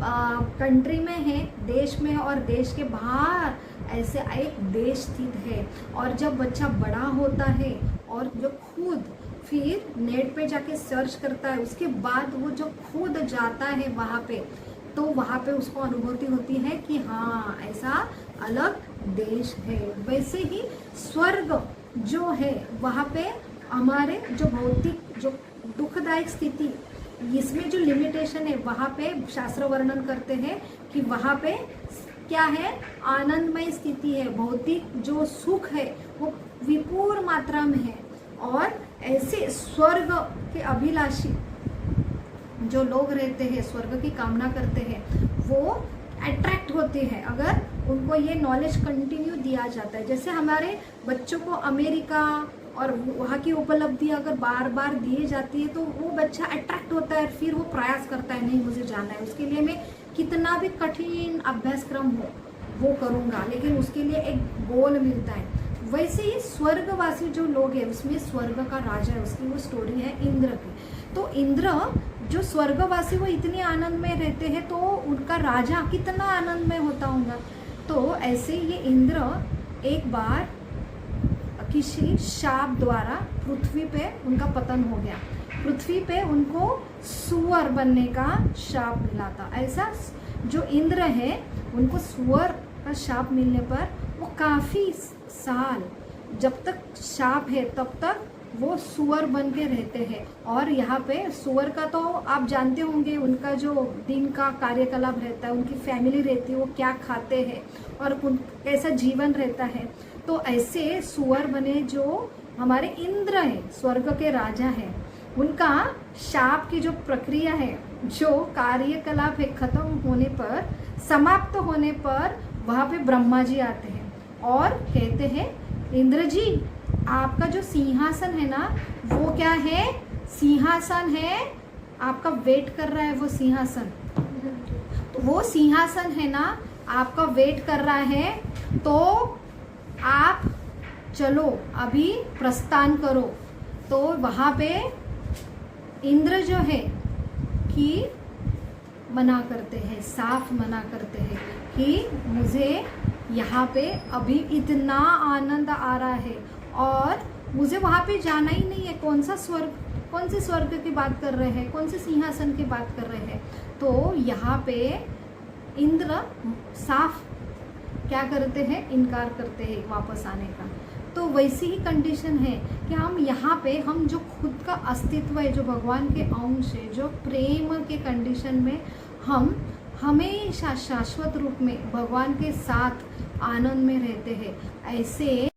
कंट्री में है, देश में है, और देश के बाहर ऐसे एक देश स्थित है। और जब बच्चा बड़ा होता है और जो खुद फिर नेट पे जाके सर्च करता है, उसके बाद वो जो खुद जाता है वहाँ पे, तो वहाँ पे उसको अनुभूति होती है कि हाँ ऐसा अलग देश है। वैसे ही स्वर्ग जो है, वहाँ पे हमारे जो भौतिक जो दुखदायक स्थिति, इसमें जो लिमिटेशन है, वहाँ पे शास्त्र वर्णन करते हैं कि वहाँ पे क्या है, आनंदमय स्थिति है, भौतिक जो सुख है वो विपुल मात्रा में है। और ऐसे स्वर्ग के अभिलाषी जो लोग रहते हैं, स्वर्ग की कामना करते हैं, वो अट्रैक्ट होते हैं अगर उनको ये नॉलेज कंटिन्यू दिया जाता है। जैसे हमारे बच्चों को अमेरिका और वहाँ की उपलब्धि अगर बार बार दिए जाती है तो वो बच्चा अट्रैक्ट होता है, फिर वो प्रयास करता है नहीं मुझे जाना है, उसके लिए मैं कितना भी कठिन अभ्यासक्रम हो वो करूँगा, लेकिन उसके लिए एक गोल मिलता है। वैसे ही स्वर्गवासी जो लोग हैं, उसमें स्वर्ग का राजा है, उसकी वो स्टोरी है इंद्र की। तो इंद्र जो स्वर्गवासी वो इतने आनंद में रहते हैं, तो उनका राजा कितना आनंद में होता होगा। तो ऐसे ये इंद्र एक बार किसी शाप द्वारा पृथ्वी पे उनका पतन हो गया, पृथ्वी पे उनको सुअर बनने का शाप मिला था। ऐसा जो इंद्र है उनको सुअर का शाप मिलने पर वो काफ़ी साल, जब तक शाप है तब तक वो सुअर बन के रहते हैं। और यहाँ पे सुअर का तो आप जानते होंगे, उनका जो दिन का कार्यकलाप रहता है, उनकी फैमिली रहती है, वो क्या खाते हैं और कैसा जीवन रहता है। तो ऐसे सुअर बने जो हमारे इंद्र हैं, स्वर्ग के राजा हैं, उनका शाप की जो प्रक्रिया है, जो कार्यकलाप है, खत्म होने पर, समाप्त होने पर वहाँ पे ब्रह्मा जी आते हैं और कहते हैं इंद्र जी आपका जो सिंहासन है ना, वो क्या है, सिंहासन है, आपका वेट कर रहा है वो सिंहासन। तो वो सिंहासन है ना, आपका वेट कर रहा है, तो आप चलो अभी प्रस्थान करो। तो वहाँ पे इंद्र जो है कि मना करते हैं, साफ मना करते हैं कि मुझे यहाँ पे अभी इतना आनंद आ रहा है और मुझे वहाँ पे जाना ही नहीं है। कौन सा स्वर्ग, कौन से स्वर्ग की बात कर रहे हैं, कौन से सिंहासन की बात कर रहे हैं। तो यहाँ पे इंद्र साफ क्या करते हैं, इनकार करते हैं वापस आने का। तो वैसी ही कंडीशन है कि हम यहाँ पे, हम जो खुद का अस्तित्व है, जो भगवान के अंश है, जो प्रेम के कंडीशन में हम हमेशा शाश्वत रूप में भगवान के साथ आनंद में रहते हैं। ऐसे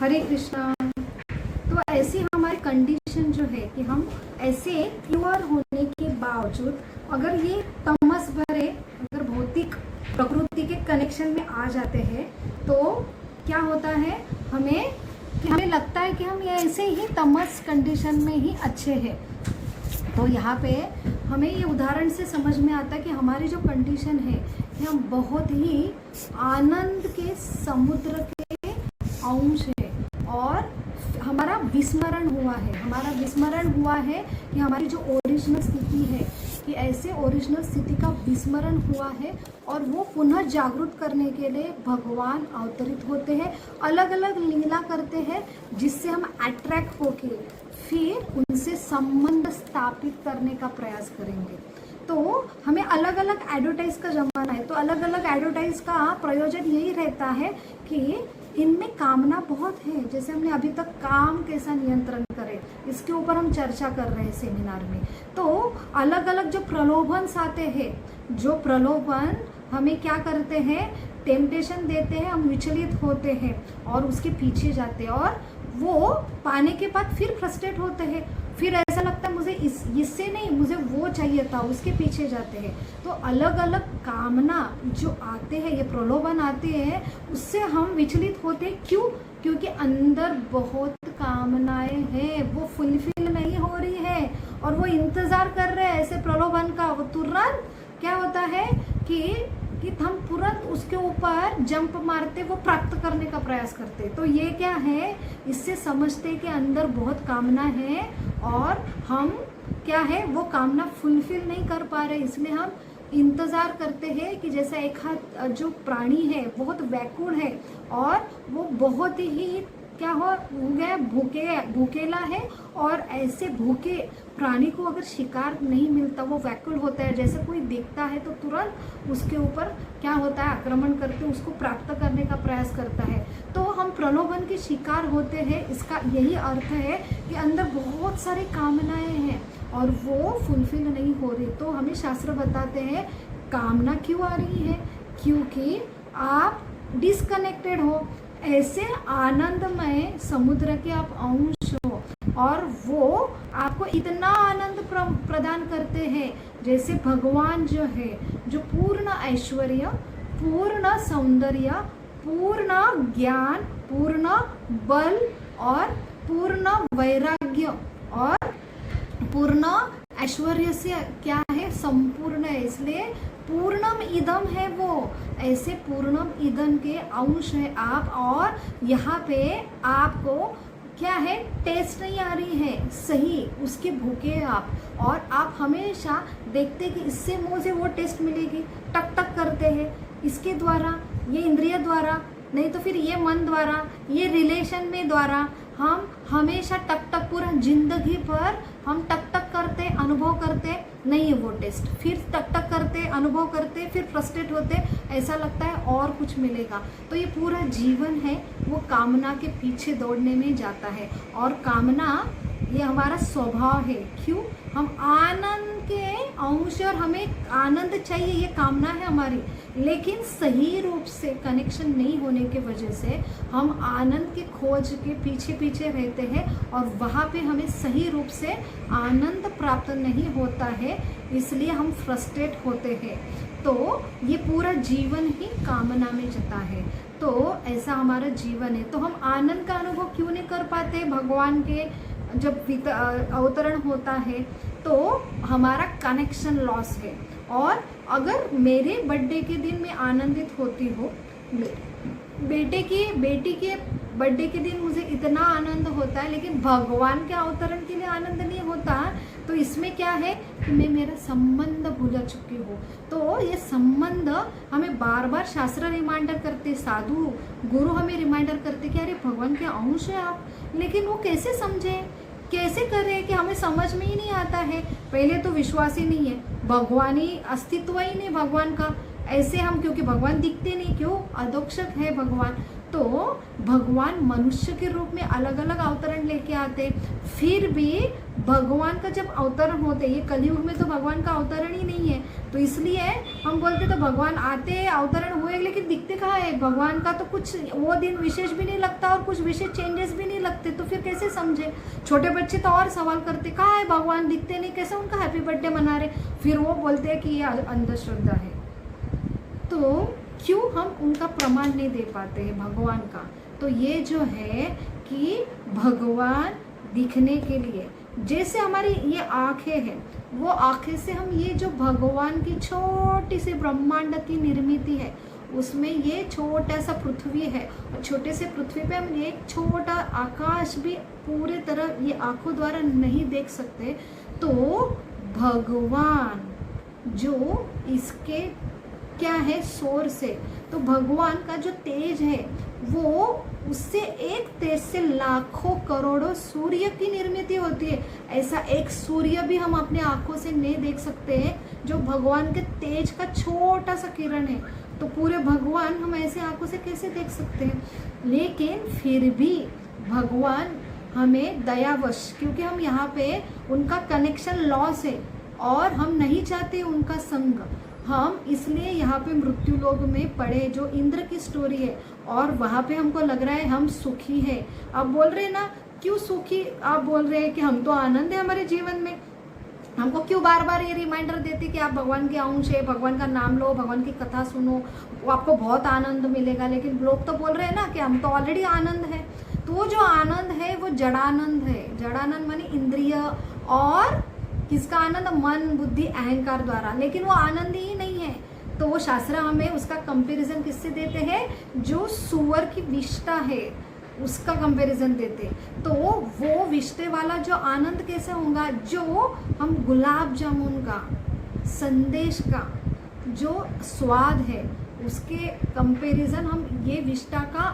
हरे कृष्णा। तो ऐसी हमारी कंडीशन जो है कि हम ऐसे प्योर होने के बावजूद अगर ये तमस भरे, अगर भौतिक प्रकृति के कनेक्शन में आ जाते हैं, तो क्या होता है, हमें कि हमें लगता है कि हम ये ऐसे ही तमस कंडीशन में ही अच्छे हैं। तो यहाँ पे हमें ये उदाहरण से समझ में आता है कि हमारी जो कंडीशन है कि हम बहुत ही आनंद के समुद्र के अंश है, और हमारा विस्मरण हुआ है कि हमारी जो ओरिजिनल स्थिति है, कि ऐसे ओरिजिनल स्थिति का विस्मरण हुआ है, और वो पुनः जागृत करने के लिए भगवान अवतरित होते हैं, अलग अलग लीला करते हैं, जिससे हम अट्रैक्ट होके फिर उनसे संबंध स्थापित करने का प्रयास करेंगे। तो हमें अलग अलग एडवर्टाइज का जमाना है, तो अलग अलग एडवर्टाइज का प्रयोजन यही रहता है कि इनमें कामना बहुत है। जैसे हमने अभी तक काम कैसा नियंत्रण करें, इसके ऊपर हम चर्चा कर रहे हैं सेमिनार में। तो अलग अलग जो प्रलोभन आते हैं, जो प्रलोभन हमें क्या करते हैं, टेम्पटेशन देते हैं, हम विचलित होते हैं और उसके पीछे जाते हैं, और वो पाने के बाद फिर फ्रस्ट्रेट होते हैं, फिर ऐसा लगता है मुझे इससे नहीं, मुझे वो चाहिए था, उसके पीछे जाते हैं। तो अलग अलग कामना जो आते हैं, ये प्रलोभन आते हैं, उससे हम विचलित होते हैं। क्यों? क्योंकि अंदर बहुत कामनाएं हैं, वो फुलफिल नहीं हो रही है, और वो इंतजार कर रहे हैं ऐसे प्रलोभन का। वो तुरंत क्या होता है कि हम तुरंत उसके ऊपर जंप मारते, वो प्राप्त करने का प्रयास करते। तो ये क्या है, इससे समझते कि अंदर बहुत कामना है और हम क्या है, वो कामना फुलफिल नहीं कर पा रहे, इसलिए हम इंतज़ार करते हैं कि जैसा एक हाथ जो प्राणी है बहुत व्याकुल है और वो बहुत ही क्या हो गया, भूखेला है, और ऐसे भूखे प्राणी को अगर शिकार नहीं मिलता, वो व्याकुल होता है, जैसे कोई देखता है तो तुरंत उसके ऊपर क्या होता है, आक्रमण करके उसको प्राप्त करने का प्रयास करता है। तो हम प्रलोभन के शिकार होते हैं, इसका यही अर्थ है कि अंदर बहुत सारी कामनाएं हैं और वो फुलफिल नहीं हो रही। तो हमें शास्त्र बताते हैं कामना क्यों आ रही है, क्योंकि आप डिस्कनेक्टेड हो, ऐसे आनंदमय समुद्र के आप अंश हो, और वो आपको इतना आनंद प्रदान करते हैं, जैसे भगवान जो है, जो पूर्ण ऐश्वर्य, पूर्ण सौंदर्य, पूर्ण ज्ञान, पूर्ण बल और पूर्ण वैराग्य और पूर्ण ऐश्वर्य से क्या है, संपूर्ण है, इसलिए पूर्णम इदम है वो, ऐसे पूर्णम इदम के अंश है आप। और यहाँ पे आपको क्या है, टेस्ट नहीं आ रही है सही, उसके भूखे आप, और आप हमेशा देखते कि इससे मुझे वो टेस्ट मिलेगी, टक टक करते हैं इसके द्वारा, ये इंद्रिय द्वारा, नहीं तो फिर ये मन द्वारा, ये रिलेशन में द्वारा, हम हमेशा टक टक, पूरा जिंदगी भर हम टक टक करते, अनुभव करते, नहीं है वो टेस्ट, फिर टक टक करते, अनुभव करते, फिर फ्रस्ट्रेट होते, ऐसा लगता है और कुछ मिलेगा। तो ये पूरा जीवन है वो कामना के पीछे दौड़ने में जाता है, और कामना ये हमारा स्वभाव है। क्यों? हम आनंद के अंश, और हमें आनंद चाहिए, ये कामना है हमारी, लेकिन सही रूप से कनेक्शन नहीं होने की वजह से हम आनंद की खोज के पीछे पीछे रहते हैं, और वहाँ पे हमें सही रूप से आनंद प्राप्त नहीं होता है, इसलिए हम फ्रस्ट्रेट होते हैं। तो ये पूरा जीवन ही कामना में जाता है। तो ऐसा हमारा जीवन है। तो हम आनंद का अनुभव क्यों नहीं कर पाते? भगवान के जब अवतरण होता है तो हमारा कनेक्शन लॉस है। और अगर मेरे बर्थडे के दिन मैं आनंदित होती हूँ, बेटी के बर्थडे के दिन मुझे इतना आनंद होता है, लेकिन भगवान के अवतरण के लिए आनंद नहीं होता, तो इसमें क्या है कि मैं मेरा संबंध भूल चुकी हूँ। तो ये संबंध हमें बार बार शास्त्र रिमाइंडर करते, साधु गुरु हमें रिमाइंडर करते कि अरे भगवान के अंश है आप, लेकिन वो कैसे समझे, कैसे करें कि हमें समझ में ही नहीं आता है। पहले तो विश्वास ही नहीं है, भगवानी अस्तित्व ही नहीं भगवान का, ऐसे हम, क्योंकि भगवान दिखते नहीं, क्यों, अधोक्षक है भगवान। तो भगवान मनुष्य के रूप में अलग अलग अवतरण लेके आते, फिर भी भगवान का जब अवतरण होते, ये कलयुग में तो भगवान का अवतरण ही नहीं है, तो इसलिए हम बोलते तो भगवान आते, अवतरण हुए, लेकिन दिखते कहाँ है भगवान का, तो कुछ वो दिन विशेष भी नहीं लगता और कुछ विशेष चेंजेस भी नहीं लगते, तो फिर कैसे समझे। छोटे बच्चे तो और सवाल करते, कहाँ है भगवान, दिखते नहीं, कैसे उनका हैप्पी बर्थडे मना रहे, फिर वो बोलते हैं कि ये अंधश्रद्धा है। तो क्यों हम उनका प्रमाण नहीं दे पाते हैं भगवान का? तो ये जो है कि भगवान दिखने के लिए, जैसे हमारी ये आंखें हैं, वो आंखें से हम ये जो भगवान की छोटी सी ब्रह्मांड की निर्मित है, उसमें ये छोटा सा पृथ्वी है, और छोटे से पृथ्वी पे हम एक छोटा आकाश भी पूरे तरह ये आंखों द्वारा नहीं देख सकते। तो भगवान जो इसके क्या है, सोर्स है, तो भगवान का जो तेज है वो उससे एक तेज से लाखों करोड़ों सूर्य की निर्मित होती है। ऐसा एक सूर्य भी हम अपने आंखों से नहीं देख सकते हैं, जो भगवान के तेज का छोटा सा किरण है। तो पूरे भगवान हम ऐसे आंखों से कैसे देख सकते हैं? लेकिन फिर भी भगवान हमें दयावश, क्योंकि हम यहाँ पे उनका कनेक्शन लॉस है और हम नहीं चाहते उनका संग, हम इसलिए यहाँ पे मृत्यु लोक में पड़े, जो इंद्र की स्टोरी है, और वहाँ पे हमको लग रहा है हम सुखी है। आप बोल रहे हैं ना, क्यों सुखी? आप बोल रहे हैं कि हम तो आनंद है हमारे जीवन में। हमको क्यों बार बार ये रिमाइंडर देते कि आप भगवान के अंश है, भगवान का नाम लो, भगवान की कथा सुनो, वो आपको बहुत आनंद मिलेगा। लेकिन लोग तो बोल रहे हैं ना कि हम तो ऑलरेडी आनंद है। तो वो जो आनंद है वो जड़ानंद है। जड़ानंद माने इंद्रिय और किसका आनंद? मन, बुद्धि, अहंकार द्वारा। लेकिन वो आनंद ही नहीं है। तो वो शास्त्र हमें उसका कंपैरिजन किससे देते हैं? जो सुअर की विष्ठा है उसका कंपैरिजन देते। तो वो विष्ठे वाला जो आनंद कैसे होगा? जो हम गुलाब जामुन का, संदेश का जो स्वाद है उसके कंपैरिजन हम ये विष्ठा का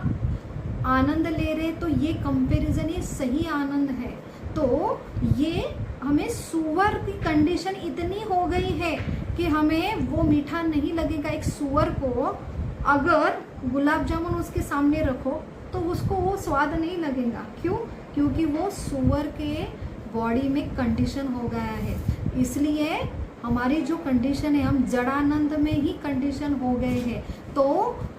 आनंद ले रहे, तो ये कंपैरिजन ये सही आनंद है। तो ये हमें सुअर की कंडीशन इतनी हो गई है कि हमें वो मीठा नहीं लगेगा। एक सुअर को अगर गुलाब जामुन उसके सामने रखो तो उसको वो स्वाद नहीं लगेगा। क्यों? क्योंकि वो सुअर के बॉडी में कंडीशन हो गया है। इसलिए हमारी जो कंडीशन है, हम जड़ानंद में ही कंडीशन हो गए हैं। तो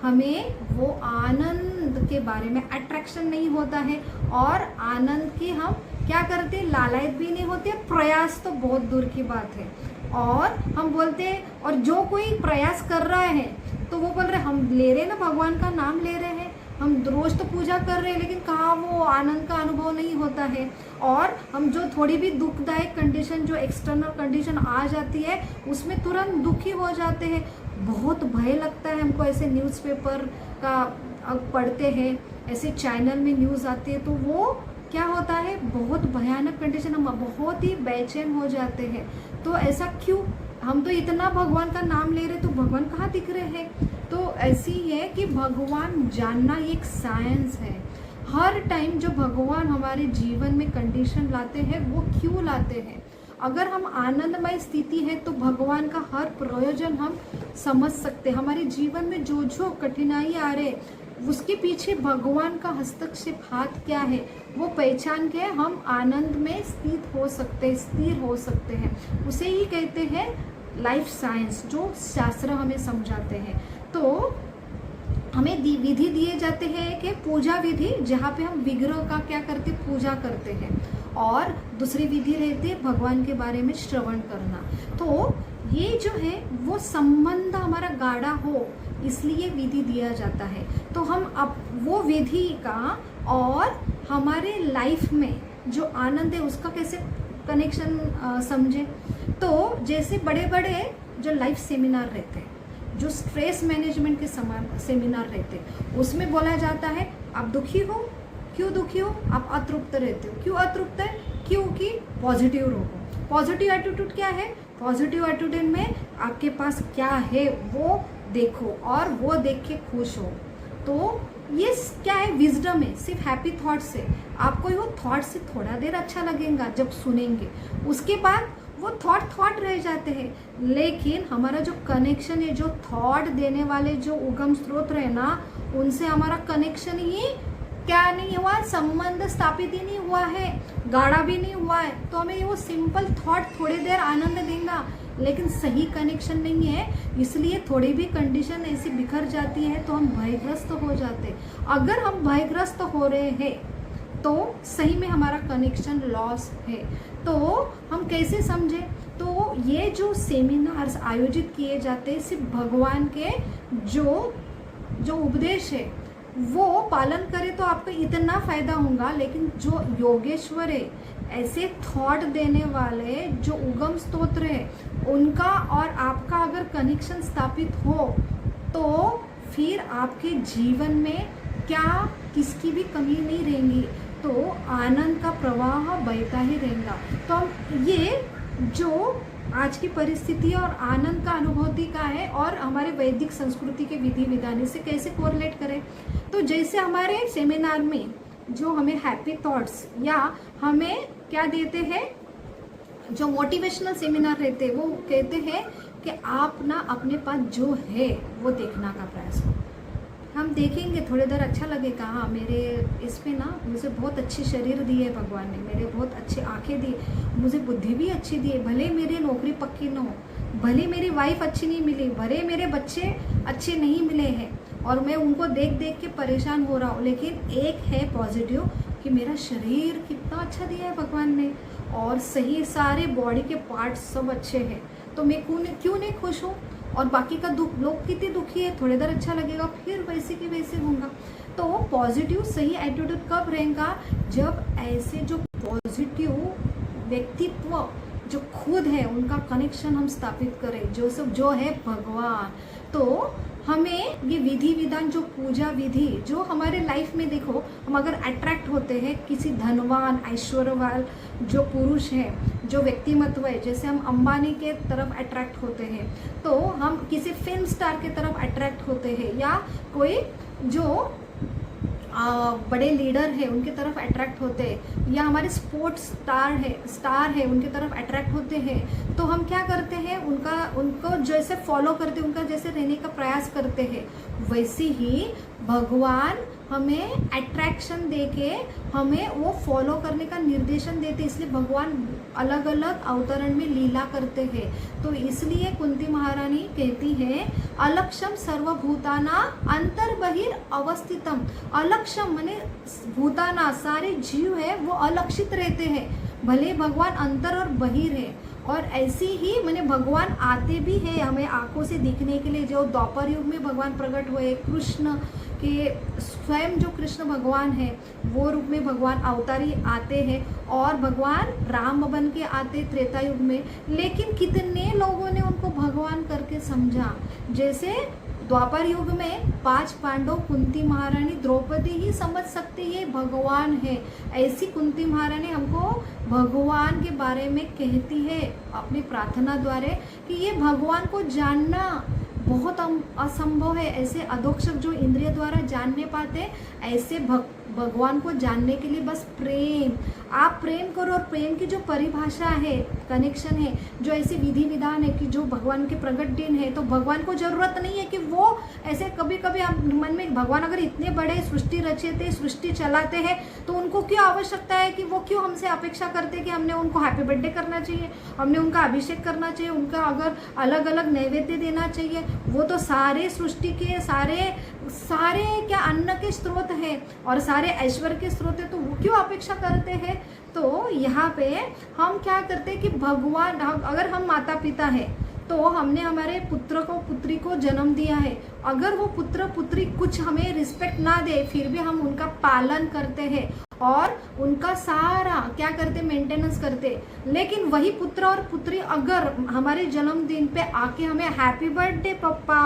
हमें वो आनंद के बारे में अट्रैक्शन नहीं होता है, और आनंद की हम क्या करते? लालयत भी नहीं होते, प्रयास तो बहुत दूर की बात है। और हम बोलते हैं, और जो कोई प्रयास कर रहा है तो वो बोल रहे हम ले रहे ना, भगवान का नाम ले रहे हैं, हम रोज तो पूजा कर रहे हैं, लेकिन कहाँ वो आनंद का अनुभव नहीं होता है। और हम जो थोड़ी भी दुखदायक कंडीशन, जो एक्सटर्नल कंडीशन आ जाती है, उसमें तुरंत दुखी हो जाते हैं। बहुत भय लगता है हमको। ऐसे न्यूज़पेपर का पढ़ते हैं, ऐसे चैनल में न्यूज़ आती है, तो वो क्या होता है? बहुत भयानक कंडीशन, हम बहुत ही बेचैन हो जाते हैं। तो ऐसा क्यों? हम तो इतना भगवान का नाम ले रहे, तो भगवान कहाँ दिख रहे हैं? तो ऐसी है कि भगवान जानना एक साइंस है। हर टाइम जो भगवान हमारे जीवन में कंडीशन लाते हैं, वो क्यों लाते हैं? अगर हम आनंदमय स्थिति है तो भगवान का हर प्रयोजन हम समझ सकते हैं। हमारे जीवन में जो जो कठिनाई आ रहे, उसके पीछे भगवान का हस्तक्षेप हाथ क्या है, वो पहचान के हम आनंद में स्थित हो सकते, स्थिर हो सकते हैं। उसे ही कहते हैं लाइफ साइंस, जो शास्त्र हमें समझाते हैं। तो हमें विधि दिए जाते हैं कि पूजा विधि, जहाँ पे हम विग्रह का क्या करते? पूजा करते हैं। और दूसरी विधि रहती है भगवान के बारे में श्रवण करना। तो ये जो है वो संबंध हमारा गाढ़ा हो, इसलिए विधि दिया जाता है। तो हम अब वो विधि का और हमारे लाइफ में जो आनंद है उसका कैसे कनेक्शन समझें? तो जैसे बड़े बड़े जो लाइफ सेमिनार रहते हैं, जो स्ट्रेस मैनेजमेंट के सेमिनार रहते हैं, उसमें बोला जाता है आप दुखी हो। क्यों दुखी हो? आप अतृप्त रहते हो। क्यों अतृप्त है? क्योंकि पॉजिटिव रहो। पॉजिटिव एटीट्यूड क्या है? पॉजिटिव एटीट्यूड में आपके पास क्या है वो देखो, और वो देख के खुश हो। तो ये क्या है? विजडम है। सिर्फ हैप्पी थॉट से आपको वो थॉट से थोड़ा देर अच्छा लगेगा जब सुनेंगे, उसके बाद वो थॉट रह जाते हैं। लेकिन हमारा जो कनेक्शन है, जो थॉट देने वाले जो उगम स्रोत रहे ना, उनसे हमारा कनेक्शन ही क्या नहीं हुआ? संबंध स्थापित ही नहीं हुआ है, गाढ़ा भी नहीं हुआ है। तो हमें वो सिंपल थॉट थोड़ी देर आनंद देगा, लेकिन सही कनेक्शन नहीं है। इसलिए थोड़ी भी कंडीशन ऐसी बिखर जाती है तो हम भयग्रस्त हो जाते। अगर हम भयग्रस्त हो रहे हैं तो सही में हमारा कनेक्शन लॉस है। तो हम कैसे समझें? तो ये जो सेमिनार्स आयोजित किए जाते हैं, सिर्फ भगवान के जो उपदेश है वो पालन करे तो आपको इतना फायदा होगा। लेकिन जो योगेश्वर है, ऐसे थॉट देने वाले जो उगम स्तोत्र है, उनका और आपका अगर कनेक्शन स्थापित हो तो फिर आपके जीवन में क्या किसकी भी कमी नहीं रहेगी, तो आनंद का प्रवाह बहता ही रहेगा। तो हम ये जो आज की परिस्थिति और आनंद का अनुभूति का है और हमारे वैदिक संस्कृति के विधि विधान से कैसे कोरिलेट करें। तो जैसे हमारे सेमिनार में जो हमें हैप्पी थॉट्स या हमें क्या देते हैं, जो मोटिवेशनल सेमिनार रहते हैं, वो कहते हैं कि आप ना अपने पास जो है वो देखना का प्रयास करो। हम देखेंगे थोड़ी देर अच्छा लगेगा, हाँ मेरे इस पे ना मुझे बहुत अच्छी शरीर दी है भगवान ने, मेरे बहुत अच्छी आंखें दी, मुझे बुद्धि भी अच्छी दी है, भले मेरी नौकरी पक्की न हो, भले मेरी वाइफ अच्छी नहीं मिली, भले मेरे बच्चे अच्छे नहीं मिले हैं और मैं उनको देख देख के परेशान हो रहा हूँ, लेकिन एक है पॉजिटिव कि मेरा शरीर कितना अच्छा दिया है भगवान ने और सही सारे बॉडी के पार्ट्स सब अच्छे हैं, तो मैं क्यों नहीं खुश हूँ। और बाकी का दुख, लोग कितने दुखी है, थोड़ी देर अच्छा लगेगा फिर वैसे की वैसे होगा। तो पॉजिटिव सही एटीट्यूड कब रहेगा, जब ऐसे जो पॉजिटिव व्यक्तित्व जो खुद है उनका कनेक्शन हम स्थापित करें, जो सब जो है भगवान। तो हमें ये विधि विधान जो पूजा विधि जो हमारे लाइफ में देखो, हम अगर अट्रैक्ट होते हैं किसी धनवान ऐश्वर्यवान जो पुरुष है, जो व्यक्तिमत्व है, जैसे हम अंबानी के तरफ अट्रैक्ट होते हैं, तो हम किसी फिल्म स्टार के तरफ अट्रैक्ट होते हैं, या कोई जो बड़े लीडर है उनके तरफ अट्रैक्ट होते हैं, या हमारे स्पोर्ट्स स्टार है उनके तरफ अट्रैक्ट होते हैं, तो हम क्या करते हैं, उनको जैसे फॉलो करते हैं, उनका जैसे रहने का प्रयास करते हैं। वैसे ही भगवान हमें अट्रैक्शन देके हमें वो फॉलो करने का निर्देशन देते, इसलिए भगवान अलग अलग अवतरण में लीला करते हैं। तो इसलिए कुंती महारानी कहती है, अलक्षम सर्वभूताना अंतर्बहिर अवस्थितम। अलक्षम माने भूताना, सारे जीव है वो अलक्षित रहते हैं, भले भगवान अंतर और बहिर है। और ऐसी ही मैंने भगवान आते भी है हमें आंखों से दिखने के लिए। जो द्वापर युग में भगवान प्रकट हुए, कृष्ण के स्वयं जो कृष्ण भगवान है वो रूप में भगवान अवतारी आते हैं, और भगवान राम बन के आते त्रेता युग में। लेकिन कितने लोगों ने उनको भगवान करके समझा। जैसे द्वापर युग में 5 पांडव, कुंती महारानी, द्रौपदी ही समझ सकते ये भगवान है। ऐसी कुंती महारानी हमको भगवान के बारे में कहती है अपनी प्रार्थना द्वारा कि ये भगवान को जानना बहुत असंभव है। ऐसे अधोक्षक जो इंद्रिय द्वारा जान नहीं पाते, ऐसे भगवान को जानने के लिए बस प्रेम, आप प्रेम करो। और प्रेम की जो परिभाषा है, कनेक्शन है, जो ऐसे विधि विधान है कि जो भगवान के प्रगट दिन है, तो भगवान को जरूरत नहीं है कि वो ऐसे कभी कभी हम मन में, भगवान अगर इतने बड़े सृष्टि रचेते, सृष्टि चलाते हैं, तो उनको क्यों आवश्यकता है कि वो क्यों हमसे अपेक्षा करते कि हमने उनको हैप्पी बर्थडे करना चाहिए, हमने उनका अभिषेक करना चाहिए, उनका अगर अलग अलग नैवेद्य देना चाहिए। वो तो सारे सृष्टि के सारे क्या अन्न के स्रोत है और सारे ऐश्वर्य के स्रोत है, तो वो क्यों अपेक्षा करते हैं। तो यहाँ पे हम क्या करते हैं कि भगवान, अगर हम माता पिता है तो हमने हमारे पुत्र को पुत्री को जन्म दिया है, अगर वो पुत्र पुत्री कुछ हमें रिस्पेक्ट ना दे, फिर भी हम उनका पालन करते हैं और उनका सारा क्या करते, मेंटेनेंस करते। लेकिन वही पुत्र और पुत्री अगर हमारे जन्मदिन पे आके हमें हैप्पी बर्थडे पापा,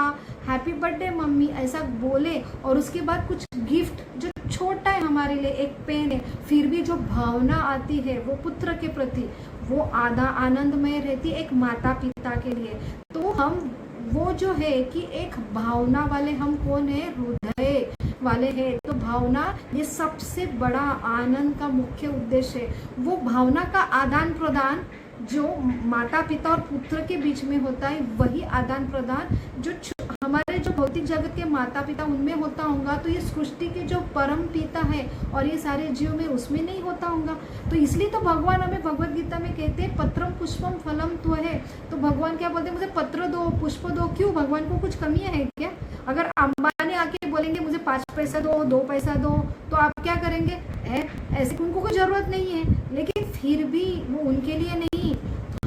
हैप्पी बर्थडे मम्मी ऐसा बोले, और उसके बाद कुछ गिफ्ट जो छोटा है हमारे लिए, एक पेन है, फिर भी जो भावना आती है वो पुत्र के प्रति, वो आधा आनंदमय रहती है एक माता पिता के लिए। तो हम वो जो है कि एक भावना वाले हम कौन है, हृदय वाले हैं। तो भावना ये सबसे बड़ा आनंद का मुख्य उद्देश्य है। वो भावना का आदान प्रदान जो माता पिता और पुत्र के बीच में होता है, वही आदान प्रदान जो हमारे जो भौतिक जगत के माता पिता उनमें होता होगा, तो ये सृष्टि के जो परम पिता है और ये सारे जीव में उसमें नहीं होता होगा। तो इसलिए तो भगवान हमें भगवत गीता में कहते हैं पत्रम पुष्पम फलम त्वहे। तो भगवान क्या बोलते हैं, मुझे पत्र दो, पुष्प दो। क्यों, भगवान को कुछ कमियां है क्या? अगर अंबानी आके बोलेंगे मुझे 5 पैसा दो, 2 पैसा दो, तो आप क्या करेंगे? ऐसे उनको कोई जरूरत नहीं है। लेकिन फिर भी वो उनके लिए नहीं,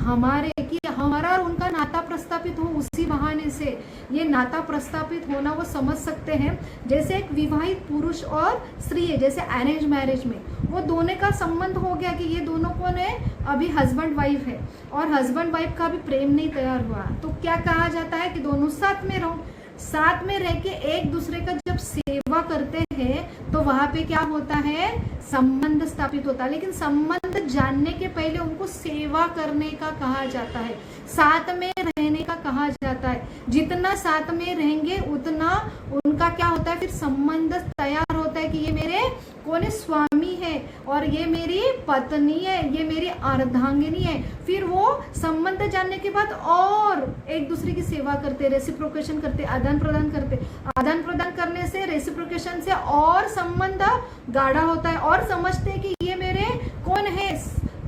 हमारे कि हमारा और उनका नाता प्रस्तापित हो, उसी बहाने से ये नाता प्रस्तापित होना वो समझ सकते हैं। जैसे एक विवाहित पुरुष और स्त्री है, जैसे अरेंज मैरिज में वो दोनों का संबंध हो गया कि ये दोनों कौन है, अभी हस्बैंड वाइफ है, और हस्बैंड वाइफ का भी प्रेम नहीं तैयार हुआ, तो क्या कहा जाता है कि दोनों साथ में रहो। साथ में रह के एक दूसरे का जब सेवा करते हैं तो वहां पे क्या होता है, संबंध स्थापित होता है। लेकिन संबंध जानने के पहले उनको सेवा करने का कहा जाता है, साथ में रहने का कहा जाता है। जितना साथ में रहेंगे उतना उनका क्या होता है, फिर संबंध तैयार होता है कि ये मेरे कौन है, स्वामी है, और ये मेरी पत्नी है, ये मेरी अर्धांगिनी है। फिर वो संबंध जानने के बाद और एक दूसरे की सेवा करते, रेसिप्रोकेशन करते, आदान प्रदान करते। आदान प्रदान करने से, रेसिप्रोकेशन से और संबंध गाढ़ा होता है, और समझते हैं कि ये मेरे कौन है,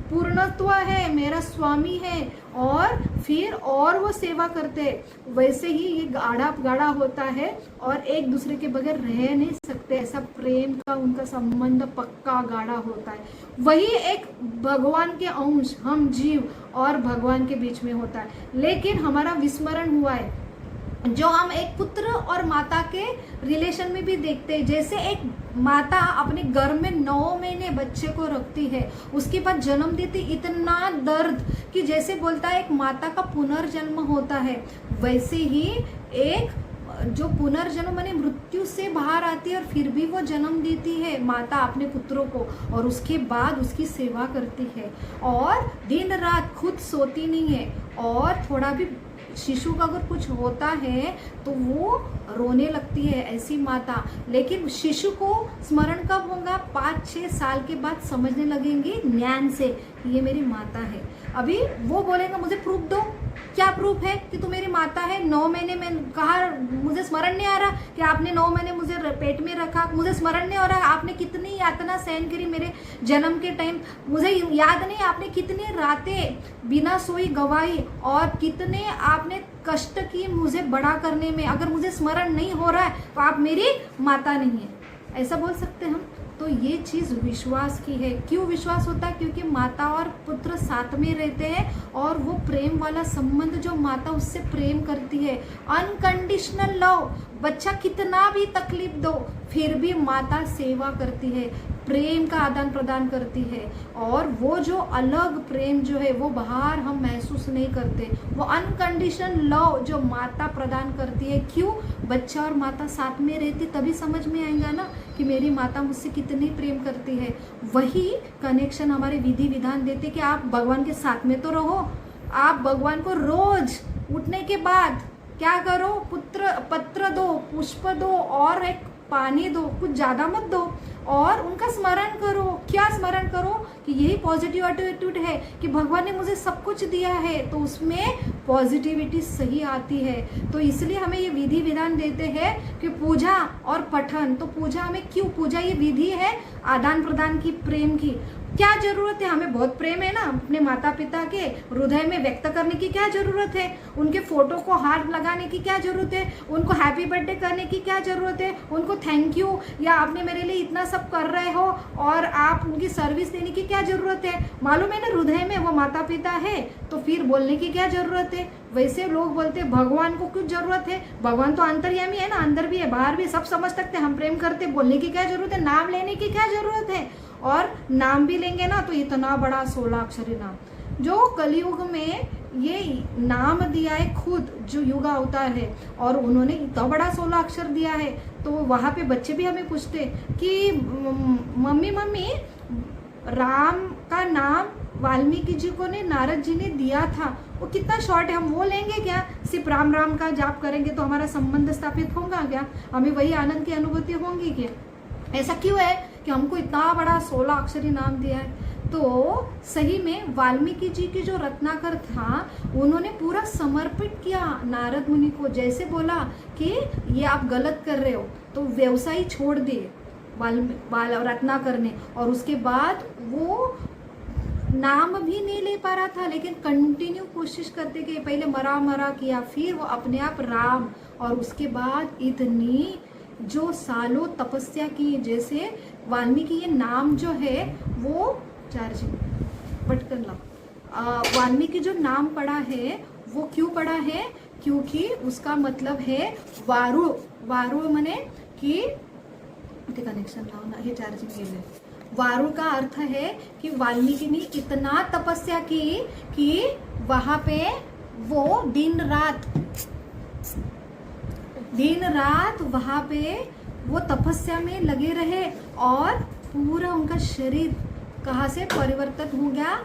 पूर्णत्व है, मेरा स्वामी है, और फिर और वो सेवा करते हैं। वैसे ही ये गाढ़ा होता है और एक दूसरे के बगैर रह नहीं सकते, ऐसा प्रेम का उनका संबंध पक्का गाढ़ा होता है। वही एक भगवान के अंश हम जीव और भगवान के बीच में होता है। लेकिन हमारा विस्मरण हुआ है, जो हम एक पुत्र और माता के रिलेशन में भी देखते हैं। जैसे एक माता अपने घर में 9 महीने बच्चे को रखती है, उसके बाद जन्म देती, इतना दर्द कि जैसे बोलता है एक माता का पुनर्जन्म होता है, वैसे ही एक जो पुनर्जन्म माने मृत्यु से बाहर आती है और फिर भी वो जन्म देती है माता अपने पुत्रों को, और उसके बाद उसकी सेवा करती है, और दिन रात खुद सोती नहीं है, और थोड़ा भी शिशु का अगर कुछ होता है तो वो रोने लगती है, ऐसी माता। लेकिन शिशु को स्मरण कब होगा, 5-6 साल के बाद समझने लगेंगे ज्ञान से कि ये मेरी माता है। अभी वो बोलेगा मुझे प्रूफ दो, क्या प्रूफ है कि तू मेरी माता है। 9 महीने में कहा, मुझे स्मरण नहीं आ रहा कि आपने 9 महीने मुझे पेट में रखा, मुझे स्मरण नहीं हो रहा आपने कितनी यातना सहन करी मेरे जन्म के टाइम, मुझे याद नहीं आपने कितनी रातें बिना सोई गवाई और कितने आपने कष्ट की मुझे बड़ा करने में। अगर मुझे स्मरण नहीं हो रहा है तो आप मेरी माता नहीं है, ऐसा बोल सकते हम। तो ये चीज़ विश्वास की है। क्यों विश्वास होता है, क्योंकि माता और पुत्र साथ में रहते हैं, और वो प्रेम वाला संबंध जो माता उससे प्रेम करती है, अनकंडीशनल लव। बच्चा कितना भी तकलीफ दो फिर भी माता सेवा करती है, प्रेम का आदान प्रदान करती है, और वो जो अलग प्रेम जो है वो बाहर हम महसूस नहीं करते, वो अनकंडीशनल लव जो माता प्रदान करती है। क्यों, बच्चा और माता साथ में रहती, तभी समझ में आएगा ना कि मेरी माता मुझसे कितनी प्रेम करती है। वही कनेक्शन हमारे विधि विधान देते कि आप भगवान के साथ में तो रहो, आप भगवान को रोज उठने के बाद क्या करो, पत्र दो, पुष्प दो, और एक पानी दो, कुछ ज़्यादा मत दो, और उनका स्मरण करो। क्या स्मरण करो कि यही पॉजिटिव एटीट्यूड है कि भगवान ने मुझे सब कुछ दिया है, तो उसमें पॉजिटिविटी सही आती है। तो इसलिए हमें ये विधि विधान देते हैं कि पूजा और पठन। तो पूजा हमें क्यों, पूजा ये विधि है आदान प्रदान की, प्रेम की। क्या जरूरत है, हमें बहुत प्रेम है ना अपने माता पिता के, हृदय में व्यक्त करने की क्या जरूरत है, उनके फोटो को हाथ लगाने की क्या जरूरत है, उनको हैप्पी बर्थडे करने की क्या जरूरत है, उनको थैंक यू या आपने मेरे लिए इतना सब कर रहे हो और आप उनकी सर्विस देने की क्या जरूरत है। मालूम है ना हृदय में वो माता पिता है, तो फिर बोलने की क्या जरूरत है। वैसे लोग बोलते हैं भगवान को कुछ जरूरत है, भगवान तो अंतर्यामी है ना, अंदर भी है बाहर भी, सब समझ सकते हैं, हम प्रेम करते, बोलने की क्या जरूरत है, नाम लेने की क्या जरूरत है। और नाम भी लेंगे ना तो इतना बड़ा 16 अक्षरी नाम, जो कलयुग में ये नाम दिया है खुद जो युग अवतार है, और उन्होंने इतना बड़ा 16 अक्षर दिया है। तो वहाँ पे बच्चे भी हमें पूछते कि मम्मी राम का नाम वाल्मीकि जी को ने नारद जी ने दिया था, वो कितना शॉर्ट है, हम वो लेंगे क्या, सिर्फ राम राम का जाप करेंगे तो हमारा संबंध स्थापित होगा क्या, हमें वही आनंद की अनुभूति होंगी क्या। ऐसा क्यों है कि हमको इतना बड़ा 16 अक्षरी नाम दिया है। तो सही में वाल्मीकि जी की जो रत्नाकर था, उन्होंने पूरा समर्पित किया नारद मुनि को। जैसे बोला कि ये आप गलत कर रहे हो, तो व्यवसाय छोड़ दिए रत्नाकर ने, और उसके बाद वो नाम भी नहीं ले पा रहा था, लेकिन कंटिन्यू कोशिश करते कि पहले मरा किया, फिर वो अपने आप राम, और उसके बाद इतनी जो सालों तपस्या की। जैसे वाल्मीकि ये नाम जो है वो चार्जिंग बटकन लाओ, वाल्मीकि जो नाम पड़ा है वो क्यों पड़ा है, क्योंकि उसका मतलब है वारू। वारू मने कि कनेक्शन लाओ ना, हे चार्जिंग केले। वारू का अर्थ है कि वाल्मीकि ने इतना तपस्या की कि वहां पे वो दिन रात वहां पे वो तपस्या में लगे रहे और पूरा उनका शरीर कहाँ से परिवर्तित हो गया,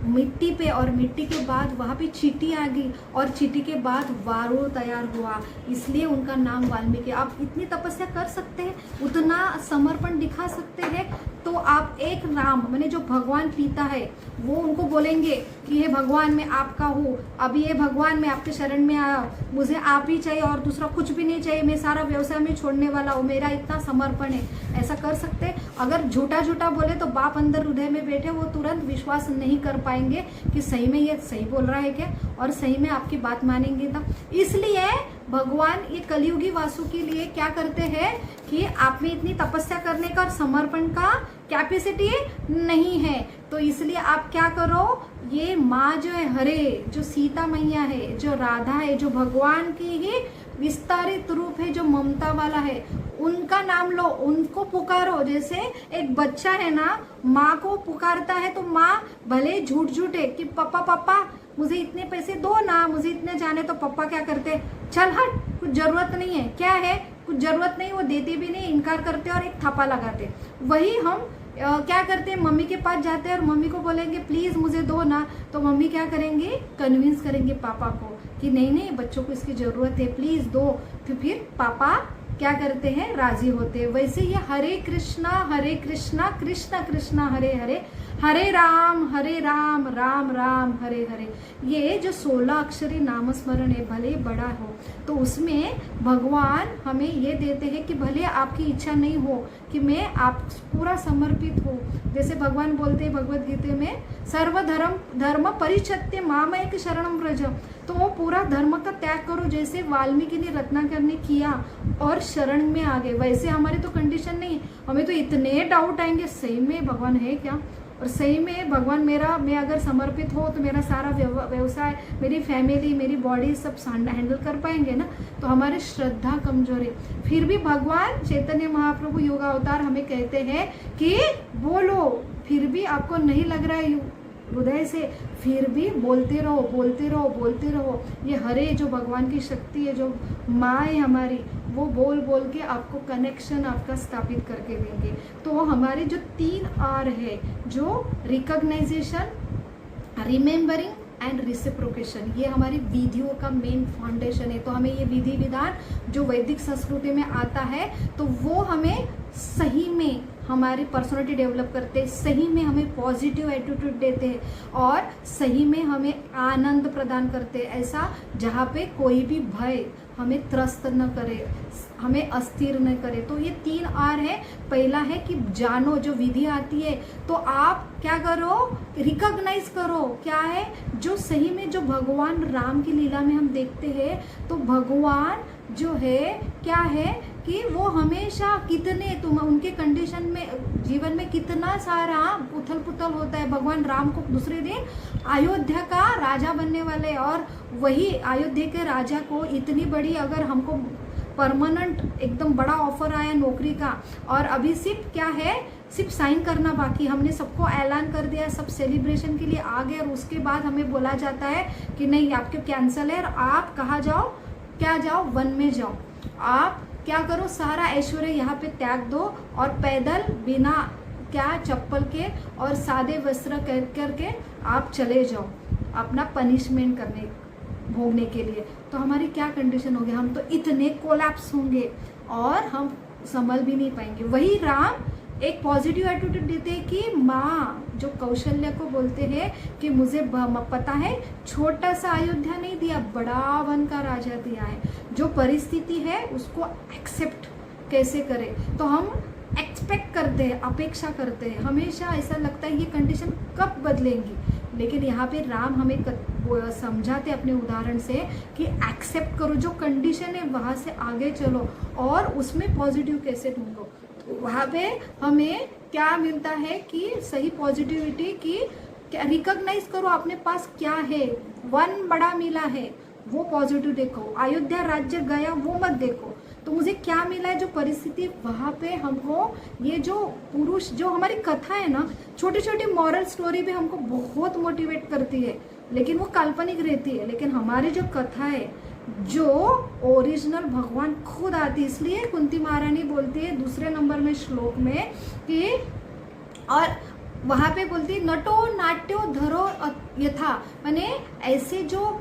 मिट्टी पे, और मिट्टी के बाद वहाँ पे चींटी आ गई और चींटी के बाद वारू तैयार हुआ, इसलिए उनका नाम वाल्मीकि। आप इतनी तपस्या कर सकते हैं, उतना समर्पण दिखा सकते हैं, तो आप एक नाम माने जो भगवान पिता है वो उनको बोलेंगे कि हे भगवान मैं आपका हूँ, अभी ये भगवान मैं आपके शरण में आया, मुझे आप ही चाहिए और दूसरा कुछ भी नहीं चाहिए, मैं सारा व्यवसाय में छोड़ने वाला हूँ, मेरा इतना समर्पण है। ऐसा कर सकते हैं। अगर झूठा झूठा बोले तो बाप अंदर हृदय में बैठे, वो तुरंत विश्वास नहीं कर पाएंगे कि सही में ये सही बोल रहा है क्या, और सही में आपकी बात मानेंगे तब। इसलिए भगवान ये कलयुगी वासु के लिए क्या करते हैं कि आप में इतनी तपस्या करने का और समर्पण का कैपेसिटी नहीं है, तो इसलिए आप क्या करो, ये माँ जो है हरे, जो सीता मैया है, जो राधा है, जो भगवान की ही विस्तारित रूप है, जो ममता वाला है, उनका नाम लो, उनको पुकारो। जैसे एक बच्चा है ना, माँ को पुकारता है तो माँ भले झूठ झूठे कि पापा पापा मुझे इतने पैसे दो ना, मुझे इतने जाने, तो पापा क्या करते, चल हट, कुछ जरूरत नहीं है, क्या है कुछ जरूरत नहीं, वो देते भी नहीं, इनकार करते और एक थापा लगाते। वही हम क्या करते हैं, मम्मी के पास जाते हैं और मम्मी को बोलेंगे प्लीज मुझे दो ना, तो मम्मी क्या करेंगे, कन्विंस करेंगे पापा को कि नहीं नहीं बच्चों को इसकी जरूरत है, प्लीज दो, तो फिर पापा क्या करते हैं, राजी होते हैं। वैसे ये हरे कृष्णा कृष्ण कृष्ण हरे हरे, हरे राम राम राम हरे हरे, ये जो 16 अक्षरी नाम स्मरण है, भले बड़ा हो, तो उसमें भगवान हमें ये देते हैं कि भले आपकी इच्छा नहीं हो कि मैं आप पूरा समर्पित हो। जैसे भगवान बोलते हैं भगवत गीता में, सर्व धर्म परिच्छत्य मामेक शरणम व्रज, तो वो पूरा धर्म का त्याग करो, जैसे वाल्मीकि ने रत्नाकर ने किया और शरण में आ गए। वैसे हमारी तो कंडीशन नहीं, हमें तो इतने डाउट आएंगे सही में भगवान है क्या, और सही में भगवान मैं अगर समर्पित हो तो मेरा सारा व्यवसाय, मेरी फैमिली, मेरी बॉडी सब हैंडल कर पाएंगे ना, तो हमारी श्रद्धा कमजोर है। फिर भी भगवान चैतन्य महाप्रभु योगा अवतार हमें कहते हैं कि बोलो, फिर भी आपको नहीं लग रहा है हृदय से, फिर भी बोलते रहो। ये हरे जो भगवान की शक्ति है, जो माँ है हमारी, वो बोल के आपको कनेक्शन आपका स्थापित करके देंगे। तो हमारे जो 3 आर है, जो रिकॉग्नाइजेशन, रिमेम्बरिंग एंड रिसिप्रोकेशन, ये हमारी विधियों का मेन फाउंडेशन है। तो हमें ये विधि विधान जो वैदिक संस्कृति में आता है, तो वो हमें सही में हमारी पर्सनालिटी डेवलप करते हैं, सही में हमें पॉजिटिव एटीट्यूड देते हैं और सही में हमें आनंद प्रदान करते हैं, ऐसा जहाँ पे कोई भी भय हमें त्रस्त न करे, हमें अस्थिर न करे। तो ये 3 आर है। पहला है कि जानो, जो विधि आती है तो आप क्या करो, रिकॉग्नाइज करो, क्या है जो सही में जो भगवान राम की लीला में हम देखते हैं, तो भगवान जो है क्या है कि वो हमेशा कितने, तुम उनके कंडीशन में जीवन में कितना सारा उथल पुथल होता है। भगवान राम को दूसरे दिन अयोध्या का राजा बनने वाले, और वही अयोध्या के राजा को इतनी बड़ी, अगर हमको परमानेंट एकदम बड़ा ऑफर आया नौकरी का, और अभी सिर्फ क्या है, सिर्फ साइन करना बाकी, हमने सबको ऐलान कर दिया, सब सेलिब्रेशन के लिए आ गए, और उसके बाद हमें बोला जाता है कि नहीं आपके कैंसिल है, और आप कहाँ जाओ, क्या जाओ, वन में जाओ, आप क्या करो, सारा ऐश्वर्य यहाँ पे त्याग दो और पैदल बिना क्या चप्पल के और सादे वस्त्र करके आप चले जाओ अपना पनिशमेंट करने भोगने के लिए। तो हमारी क्या कंडीशन होगी, हम तो इतने कोलैप्स होंगे और हम संभल भी नहीं पाएंगे। वही राम एक पॉजिटिव एटीट्यूड देते हैं कि माँ जो कौशल्या को बोलते हैं कि मुझे पता है छोटा सा अयोध्या नहीं दिया, बड़ा वन का राजा दिया है, जो परिस्थिति है उसको एक्सेप्ट कैसे करें। तो हम एक्सपेक्ट करते हैं, अपेक्षा करते हैं, हमेशा ऐसा लगता है ये कंडीशन कब बदलेंगी, लेकिन यहाँ पे राम हमें समझाते अपने उदाहरण से कि एक्सेप्ट करो, जो कंडीशन है वहाँ से आगे चलो और उसमें पॉजिटिव कैसे ढूंढो। तो वहाँ पे हमें क्या मिलता है कि सही पॉजिटिविटी की रिकॉग्नाइज करो अपने पास क्या है। वन बड़ा मिला है वो पॉजिटिव देखो, अयोध्या राज्य गया वो मत देखो। तो मुझे क्या मिला है, जो परिस्थिति वहाँ पे हमको, ये जो पुरुष, जो हमारी कथा है ना, छोटी छोटी मॉरल स्टोरी भी हमको बहुत मोटिवेट करती है, लेकिन वो काल्पनिक रहती है। लेकिन हमारी जो कथा है, जो ओरिजिनल भगवान खुद आती है, इसलिए कुंती महारानी बोलती है दूसरे नंबर में श्लोक में कि, और वहाँ पे बोलती है नटो नाट्यो धरो यथा, माने ऐसे जो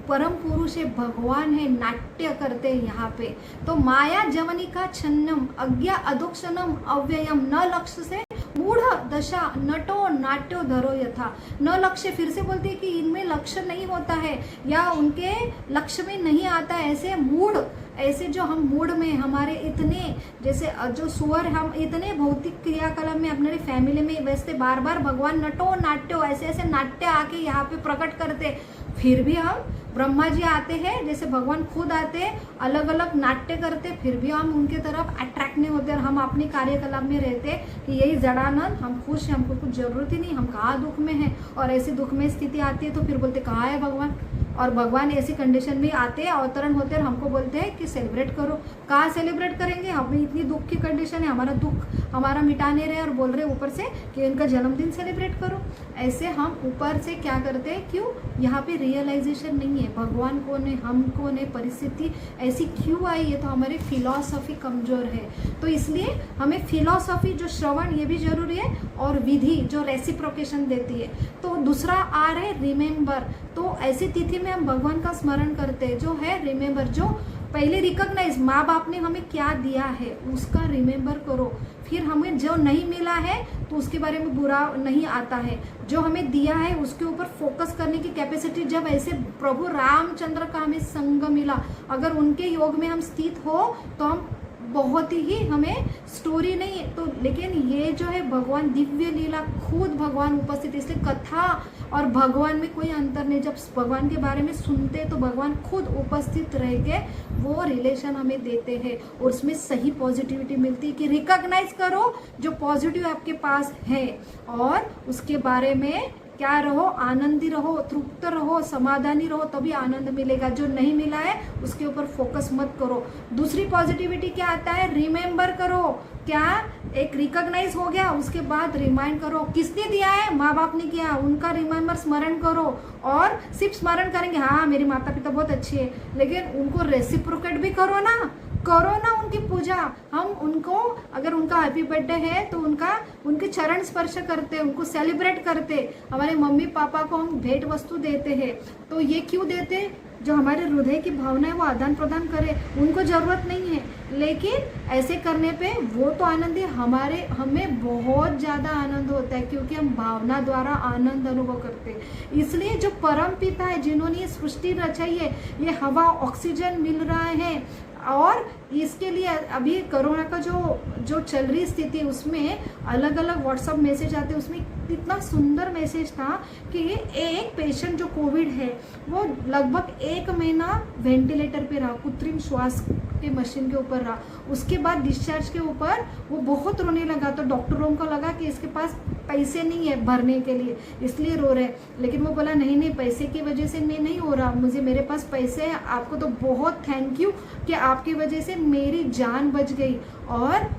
परम पुरुष है, भगवान है, नाट्य करते हैं यहाँ पे। तो माया जवनिका छन्नम अज्ञा अधोक्षणम अव्ययम न लक्ष्य से मूढ़ दशा नटो नाट्यो धरो यथा। न लक्ष्य, फिर से बोलती है कि इनमें लक्ष्य नहीं होता है या उनके लक्ष्य में नहीं आता है, ऐसे मूढ़, ऐसे जो हम मूड में हमारे इतने, जैसे जो सुअर हम इतने भौतिक क्रियाकलाप में अपने फैमिली में वैसे बार बार भगवान नटो नाट्यो ऐसे ऐसे नाट्य आके यहाँ पे प्रकट करते, फिर भी हम, ब्रह्मा जी आते हैं जैसे भगवान खुद आते हैं, अलग अलग नाट्य करते, फिर भी हम उनके तरफ अट्रैक्ट नहीं होते और हम अपने कार्यकलाप में रहते कि यही जड़ानंद, हम खुश हैं, हमको कुछ जरूरत ही नहीं, हम कहाँ दुख में हैं। और ऐसी दुख में स्थिति आती है तो फिर बोलते कहाँ है भगवान। और भगवान ऐसी कंडीशन में आते हैं, अवतरण होते हैं और हमको बोलते हैं कि सेलिब्रेट करो। कहाँ सेलिब्रेट करेंगे, हमें इतनी दुख की कंडीशन है, हमारा दुख हमारा मिटाने रहे और बोल रहे ऊपर से कि इनका जन्मदिन सेलिब्रेट करो। ऐसे हम ऊपर से क्या करते हैं, क्यों, यहाँ पे रियलाइजेशन नहीं है भगवान कौन है, हम कौन है, परिस्थिति ऐसी क्यों आई है, तो हमारी फिलॉसफी कमजोर है। तो इसलिए हमें फिलॉसफी जो श्रवण ये भी जरूरी है, और विधि जो रेसिप्रोकेशन देती है। तो दूसरा आर है रिमेम्बर। तो ऐसी तिथि में हम भगवान का स्मरण करते हैं, जो है रिमेम्बर, जो पहले रिकॉग्नाइज, माँ बाप ने हमें क्या दिया है उसका रिमेम्बर करो। फिर हमें जो नहीं मिला है तो उसके बारे में बुरा नहीं आता है, जो हमें दिया है उसके ऊपर फोकस करने की कैपेसिटी, जब ऐसे प्रभु रामचंद्र का हमें संग मिला, अगर उनके योग में हम स्थित हो तो हम बहुत ही, हमें स्टोरी नहीं तो, लेकिन ये जो है भगवान दिव्य लीला, खुद भगवान उपस्थित, इसलिए कथा और भगवान में कोई अंतर नहीं। जब भगवान के बारे में सुनते तो भगवान खुद उपस्थित रह के वो रिलेशन हमें देते हैं, और उसमें सही पॉजिटिविटी मिलती है कि रिकॉग्नाइज करो जो पॉजिटिव आपके पास है, और उसके बारे में क्या रहो, आनंदी रहो, तृप्त रहो, समाधानी रहो, तभी आनंद मिलेगा। जो नहीं मिला है उसके ऊपर फोकस मत करो। दूसरी पॉजिटिविटी क्या आता है, रिमेम्बर करो। क्या, एक रिकॉग्नाइज हो गया, उसके बाद रिमाइंड करो किसने दिया है, माँ बाप ने किया, उनका रिमेम्बर स्मरण करो। और सिर्फ स्मरण करेंगे, हाँ मेरे माता पिता बहुत अच्छे हैं, लेकिन उनको रेसिप्रोकेट भी करो ना उनकी पूजा। हम उनको, अगर उनका हैप्पी बर्थडे है तो उनके चरण स्पर्श करते, उनको सेलिब्रेट करते, हमारे मम्मी पापा को हम भेंट वस्तु देते हैं। तो ये क्यों देते, जो हमारे हृदय की भावना है वो आदान प्रदान करे, उनको जरूरत नहीं है, लेकिन ऐसे करने पे वो तो आनंद है, हमें बहुत ज़्यादा आनंद होता है, क्योंकि हम भावना द्वारा आनंद अनुभव करते हैं। इसलिए जो परम पिता है, जिन्होंने ये सृष्टि रचाई है, ये हवा ऑक्सीजन मिल रहा है, और इसके लिए अभी कोरोना का जो चल रही स्थिति, उसमें अलग अलग व्हाट्सएप मैसेज आते हैं, उसमें इतना सुंदर मैसेज था कि एक पेशेंट जो कोविड है वो लगभग 1 महीना वेंटिलेटर पे रहा, कृत्रिम श्वास के मशीन के ऊपर रहा, उसके बाद डिस्चार्ज के ऊपर वो बहुत रोने लगा। तो डॉक्टरों को लगा कि इसके पास पैसे नहीं है भरने के लिए, इसलिए रो रहे, लेकिन वो बोला नहीं पैसे की वजह से मैं नहीं हो रहा, मेरे पास पैसे है, आपको तो बहुत थैंक यू कि आपकी वजह से मेरी जान बच गई। और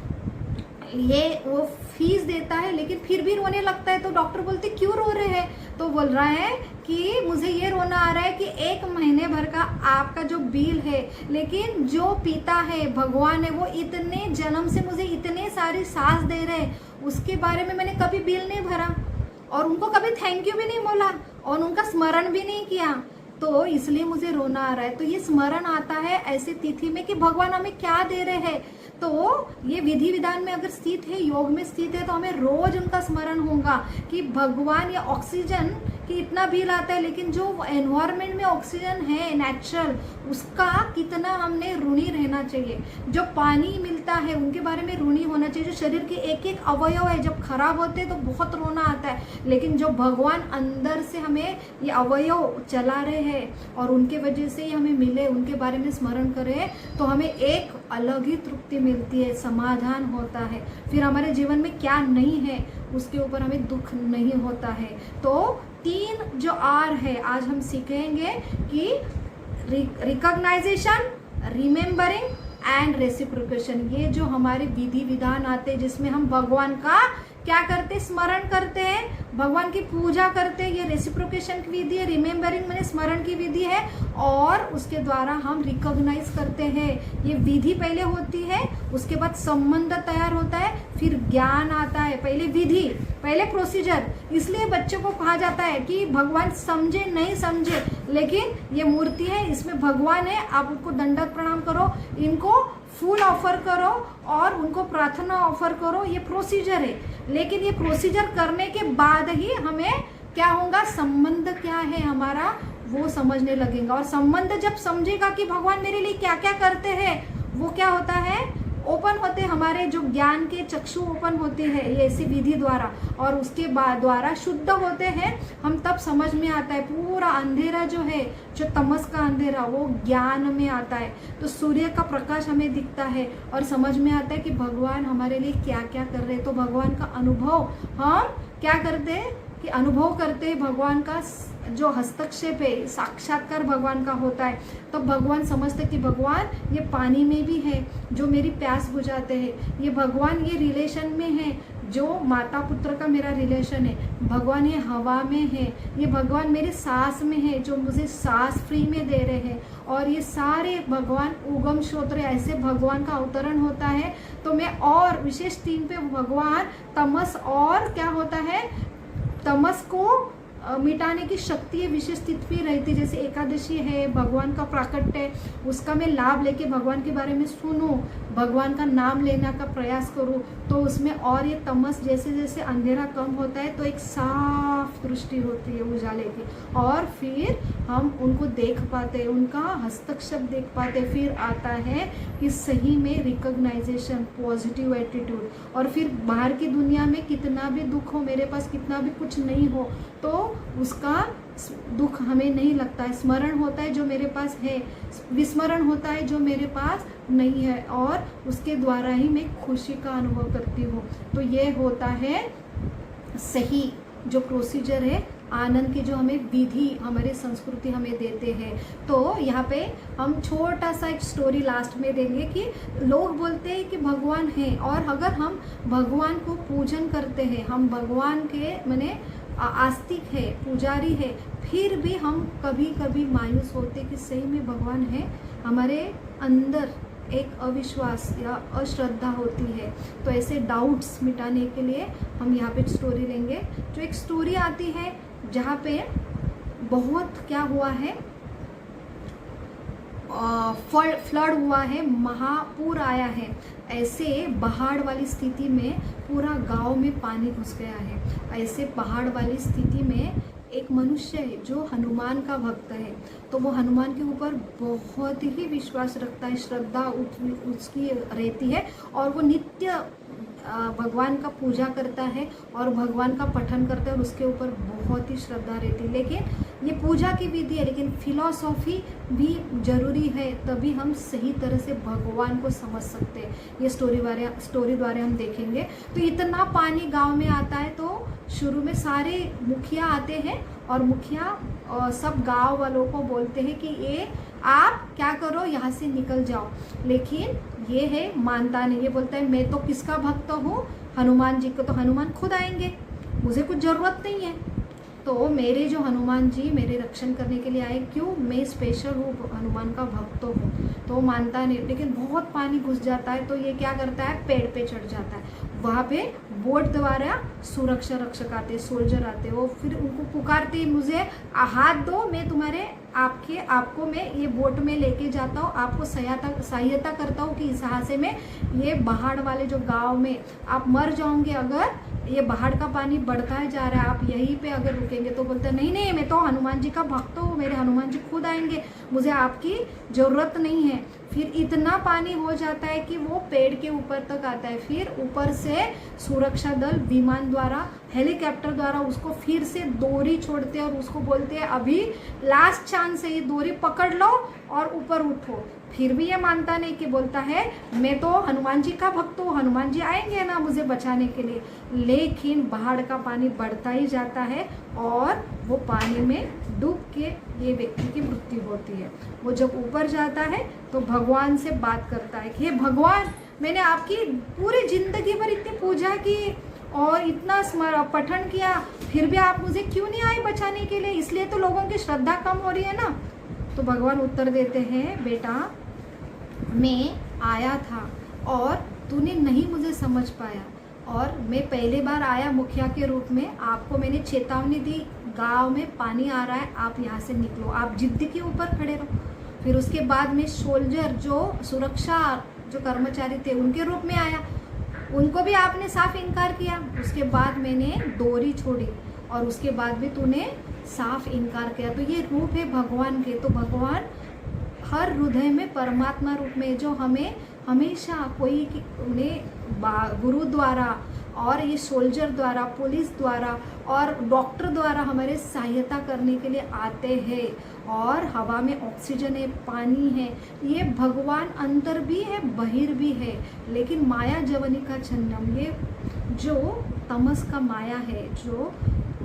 ये वो फीस देता है, लेकिन फिर भी रोने लगता है। तो डॉक्टर बोलते क्यों रो रहे हैं, तो बोल रहा है कि मुझे ये रोना आ रहा है कि 1 महीने भर का आपका जो बिल है, लेकिन जो पिता है, भगवान है, वो इतने जन्म से मुझे इतने सारी सांस दे रहे हैं, उसके बारे में मैंने कभी बिल नहीं भरा, और उनको कभी थैंक यू भी नहीं बोला, और उनका स्मरण भी नहीं किया, तो इसलिए मुझे रोना आ रहा है। तो ये स्मरण आता है ऐसी तिथि में कि भगवान हमें क्या दे रहे हैं। तो ये विधि विधान में अगर स्थित है, योग में स्थित है, तो हमें रोज उनका स्मरण होगा कि भगवान, या ऑक्सीजन कि इतना बिल आता है, लेकिन जो एनवायरनमेंट में ऑक्सीजन है नेचुरल, उसका कितना हमने ऋणी रहना चाहिए। जो पानी मिलता है उनके बारे में ऋणी होना चाहिए। जो शरीर के एक एक अवयव है जब खराब होते हैं तो बहुत रोना आता है, लेकिन जो भगवान अंदर से हमें ये अवयव चला रहे हैं और उनके वजह से ही हमें मिले, उनके बारे में स्मरण करें तो हमें एक अलग ही तृप्ति मिलती है, समाधान होता है। फिर हमारे जीवन में क्या नहीं है उसके ऊपर हमें दुख नहीं होता है। तो 3 जो आर है आज हम सीखेंगे कि रिकॉग्नाइजेशन, रिमेम्बरिंग एंड रेसिप्रोकेशन। ये जो हमारे विधि विधान आते हैं जिसमें हम भगवान का क्या करते, स्मरण करते हैं, भगवान की पूजा करते हैं। ये रेसिप्रोकेशन की विधि है, रिमेम्बरिंग मैंने स्मरण की विधि है, और उसके द्वारा हम रिकॉग्नाइज करते हैं। ये विधि पहले होती है, उसके बाद संबंध तैयार होता है, फिर ज्ञान आता है। पहले विधि, पहले प्रोसीजर। इसलिए बच्चों को कहा जाता है कि भगवान समझे नहीं समझे, लेकिन ये मूर्ति है, इसमें भगवान है, आप उनको दंडवत प्रणाम करो, इनको फूल ऑफर करो और उनको प्रार्थना ऑफर करो। ये प्रोसीजर है, लेकिन ये प्रोसीजर करने के बाद ही हमें क्या होगा, संबंध क्या है हमारा वो समझने लगेगा। और संबंध जब समझेगा कि भगवान मेरे लिए क्या क्या करते हैं, वो क्या होता है, ओपन होते हमारे जो ज्ञान के चक्षु ओपन होते हैं ये ऐसी विधि द्वारा, और उसके बाद द्वारा शुद्ध होते हैं हम, तब समझ में आता है पूरा अंधेरा जो है, जो तमस का अंधेरा, वो ज्ञान में आता है। तो सूर्य का प्रकाश हमें दिखता है और समझ में आता है कि भगवान हमारे लिए क्या क्या कर रहे हैं। तो भगवान का अनुभव हम क्या करते हैं कि अनुभव करते हैं भगवान का जो हस्तक्षेप है, साक्षात्कार भगवान का होता है। तो भगवान समझते कि भगवान ये पानी में भी है जो मेरी प्यास बुझाते हैं, ये भगवान ये रिलेशन में है जो माता पुत्र का मेरा रिलेशन है, भगवान ये हवा में है, ये भगवान मेरे सांस में है जो मुझे सांस फ्री में दे रहे हैं, और ये सारे भगवान उगम श्रोत्र ऐसे भगवान का अवतरण होता है। तो मैं और विशेष 3 पे भगवान तमस और क्या होता है, तमस को मिटाने की शक्ति है, विशेष स्थिति रहती, जैसे एकादशी है, भगवान का प्राकट्य है, उसका मैं लाभ लेके भगवान के बारे में सुनूं, भगवान का नाम लेने का प्रयास करूं, तो उसमें और ये तमस जैसे जैसे अंधेरा कम होता है तो एक साफ दृष्टि होती है उजाले की, और फिर हम उनको देख पाते हैं, उनका हस्तक्षेप देख पाते। फिर आता है कि सही में रिकॉग्नाइजेशन, पॉजिटिव एटीट्यूड, और फिर बाहर की दुनिया में कितना भी दुख हो, मेरे पास कितना भी कुछ नहीं हो, तो उसका दुख हमें नहीं लगता है। स्मरण होता है जो मेरे पास है, विस्मरण होता है जो मेरे पास नहीं है, और उसके द्वारा ही मैं खुशी का अनुभव करती हूँ। तो ये होता है सही जो प्रोसीजर है, आनंद की जो हमें विधि हमारी संस्कृति हमें देते हैं। तो यहाँ पे हम छोटा सा एक स्टोरी लास्ट में देंगे कि लोग बोलते हैं कि भगवान है, और अगर हम भगवान को पूजन करते हैं, हम भगवान के माने आस्तिक है, पुजारी है, फिर भी हम कभी कभी मायूस होते कि सही में भगवान है, हमारे अंदर एक अविश्वास या अश्रद्धा होती है। तो ऐसे डाउट्स मिटाने के लिए हम यहाँ पे स्टोरी लेंगे। जो एक स्टोरी आती है जहाँ पे बहुत क्या हुआ है, फ्लड हुआ है, महापूर आया है, ऐसे पहाड़ वाली स्थिति में पूरा गांव में पानी घुस गया है। ऐसे पहाड़ वाली स्थिति में एक मनुष्य है जो हनुमान का भक्त है, तो वो हनुमान के ऊपर बहुत ही विश्वास रखता है, श्रद्धा उसकी रहती है, और वो नित्य भगवान का पूजा करता है और भगवान का पठन करता है, और उसके ऊपर बहुत ही श्रद्धा रहती है। लेकिन ये पूजा की विधि है, लेकिन फिलॉसफी भी जरूरी है, तभी हम सही तरह से भगवान को समझ सकते हैं। ये स्टोरी द्वारा हम देखेंगे। तो इतना पानी गांव में आता है, तो शुरू में सारे मुखिया आते हैं, और मुखिया सब गांव वालों को बोलते हैं कि ये आप क्या करो, यहाँ से निकल जाओ। लेकिन ये है मानता नहीं, ये बोलता है मैं तो किसका भक्त हूँ, हनुमान जी को, तो हनुमान खुद आएंगे, मुझे कुछ ज़रूरत नहीं है, तो मेरे जो हनुमान जी मेरे रक्षण करने के लिए आए, क्यों, मैं स्पेशल हूँ, हनुमान का भक्त हूँ। तो वो मानता नहीं, लेकिन बहुत पानी घुस जाता है, तो ये क्या करता है, पेड़ पे चढ़ जाता है। वहाँ पे बोट द्वारा सुरक्षा रक्षक आते, सोल्जर आते, वो फिर उनको पुकारते, मुझे हाथ दो, मैं तुम्हारे आपको मैं ये बोट में लेके जाता हूँ, आपको सहायता करता हूँ कि इस हादसे में ये पहाड़ वाले जो गांव में आप मर जाओगे अगर ये बाहर का पानी बढ़ता है जा रहा है, आप यहीं पे अगर रुकेंगे तो बोलते हैं नहीं नहीं मैं तो हनुमान जी का भक्त हूँ, मेरे हनुमान जी खुद आएंगे, मुझे आपकी ज़रूरत नहीं है। फिर इतना पानी हो जाता है कि वो पेड़ के ऊपर तक आता है। फिर ऊपर से सुरक्षा दल विमान द्वारा, हेलीकॉप्टर द्वारा उसको फिर से डोरी छोड़ते हैं और उसको बोलते हैं अभी लास्ट चांस है, ये डोरी पकड़ लो और ऊपर उठो। फिर भी ये मानता नहीं, कि बोलता है मैं तो हनुमान जी का भक्त हूँ, हनुमान जी आएंगे ना मुझे बचाने के लिए। लेकिन बाढ़ का पानी बढ़ता ही जाता है और वो पानी में डूब के ये व्यक्ति की मृत्यु होती है। वो जब ऊपर जाता है तो भगवान से बात करता है कि हे भगवान, मैंने आपकी पूरी जिंदगी भर इतनी पूजा की और इतना पठन किया, फिर भी आप मुझे क्यों नहीं आए बचाने के लिए? इसलिए तो लोगों की श्रद्धा कम हो रही है ना। तो भगवान उत्तर देते हैं, बेटा मैं आया था और तूने नहीं मुझे समझ पाया, और मैं पहले बार आया मुखिया के रूप में, आपको मैंने चेतावनी दी गांव में पानी आ रहा है, आप यहाँ से निकलो, आप जिद्द के ऊपर खड़े रहो। फिर उसके बाद में सोल्जर जो सुरक्षा जो कर्मचारी थे उनके रूप में आया, उनको भी आपने साफ इनकार किया। उसके बाद मैंने डोरी छोड़ी और उसके बाद भी तूने साफ इनकार किया। तो ये रूप है भगवान के। तो भगवान हर हृदय में परमात्मा रूप में, जो हमें हमेशा कोई उन्हें गुरु द्वारा और ये सोल्जर द्वारा, पुलिस द्वारा और डॉक्टर द्वारा हमारे सहायता करने के लिए आते हैं। और हवा में ऑक्सीजन है, पानी है, ये भगवान अंतर भी है बहिर भी है। लेकिन माया जवनी का छन्नम, ये जो तमस का माया है जो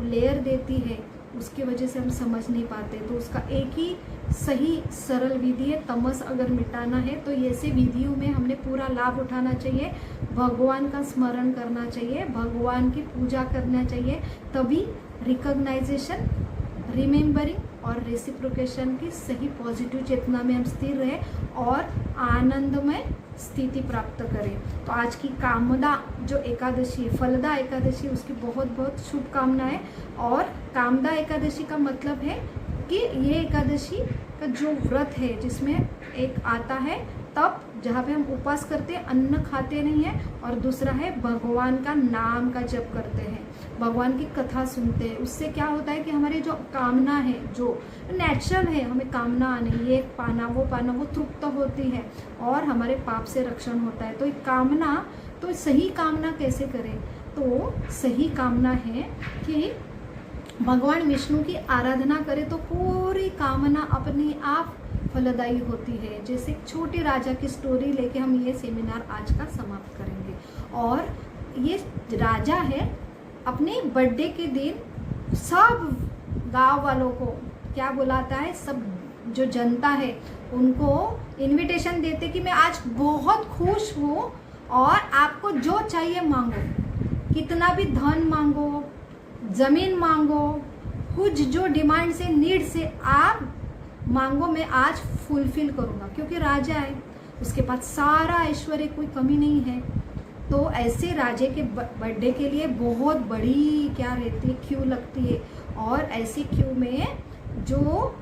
लेयर देती है, उसकी वजह से हम समझ नहीं पाते। तो उसका एक ही सही सरल विधि है, तमस अगर मिटाना है तो ऐसे विधियों में हमने पूरा लाभ उठाना चाहिए, भगवान का स्मरण करना चाहिए, भगवान की पूजा करना चाहिए। तभी रिकॉग्नाइजेशन, रिमेम्बरिंग और रेसिप्रोकेशन की सही पॉजिटिव चेतना में हम स्थिर रहे और आनंदमय स्थिति प्राप्त करें। तो आज की कामदा जो एकादशी, फलदा एकादशी, उसकी बहुत बहुत शुभकामनाएं। और कामदा एकादशी का मतलब है कि ये एकादशी का जो व्रत है जिसमें एक आता है तब जहाँ पे हम उपवास करते हैं, अन्न खाते नहीं हैं, और दूसरा है भगवान का नाम का जप करते हैं, भगवान की कथा सुनते हैं। उससे क्या होता है कि हमारी जो कामना है, जो नेचुरल है, हमें कामना आनी, ये पाना वो तृप्त होती है और हमारे पाप से रक्षण होता है। तो एक कामना, तो सही कामना कैसे करें? तो सही कामना है कि भगवान विष्णु की आराधना करें तो पूरी कामना अपने आप फलदायी होती है। जैसे एक छोटे राजा की स्टोरी लेके हम ये सेमिनार आज का समाप्त करेंगे। और ये राजा है, अपने बर्थडे के दिन सब गांव वालों को क्या बुलाता है, सब जो जनता है उनको इनविटेशन देते कि मैं आज बहुत खुश हूँ और आपको जो चाहिए मांगो, कितना भी धन मांगो, ज़मीन मांगो, कुछ जो डिमांड से, नीड से आप मांगो, मैं आज फुलफिल करूँगा। क्योंकि राजा है, उसके पास सारा ऐश्वर्य, कोई कमी नहीं है। तो ऐसे राजे के बर्थडे के लिए बहुत बड़ी क्या रहती है, क्यू लगती है। और ऐसी क्यू में जो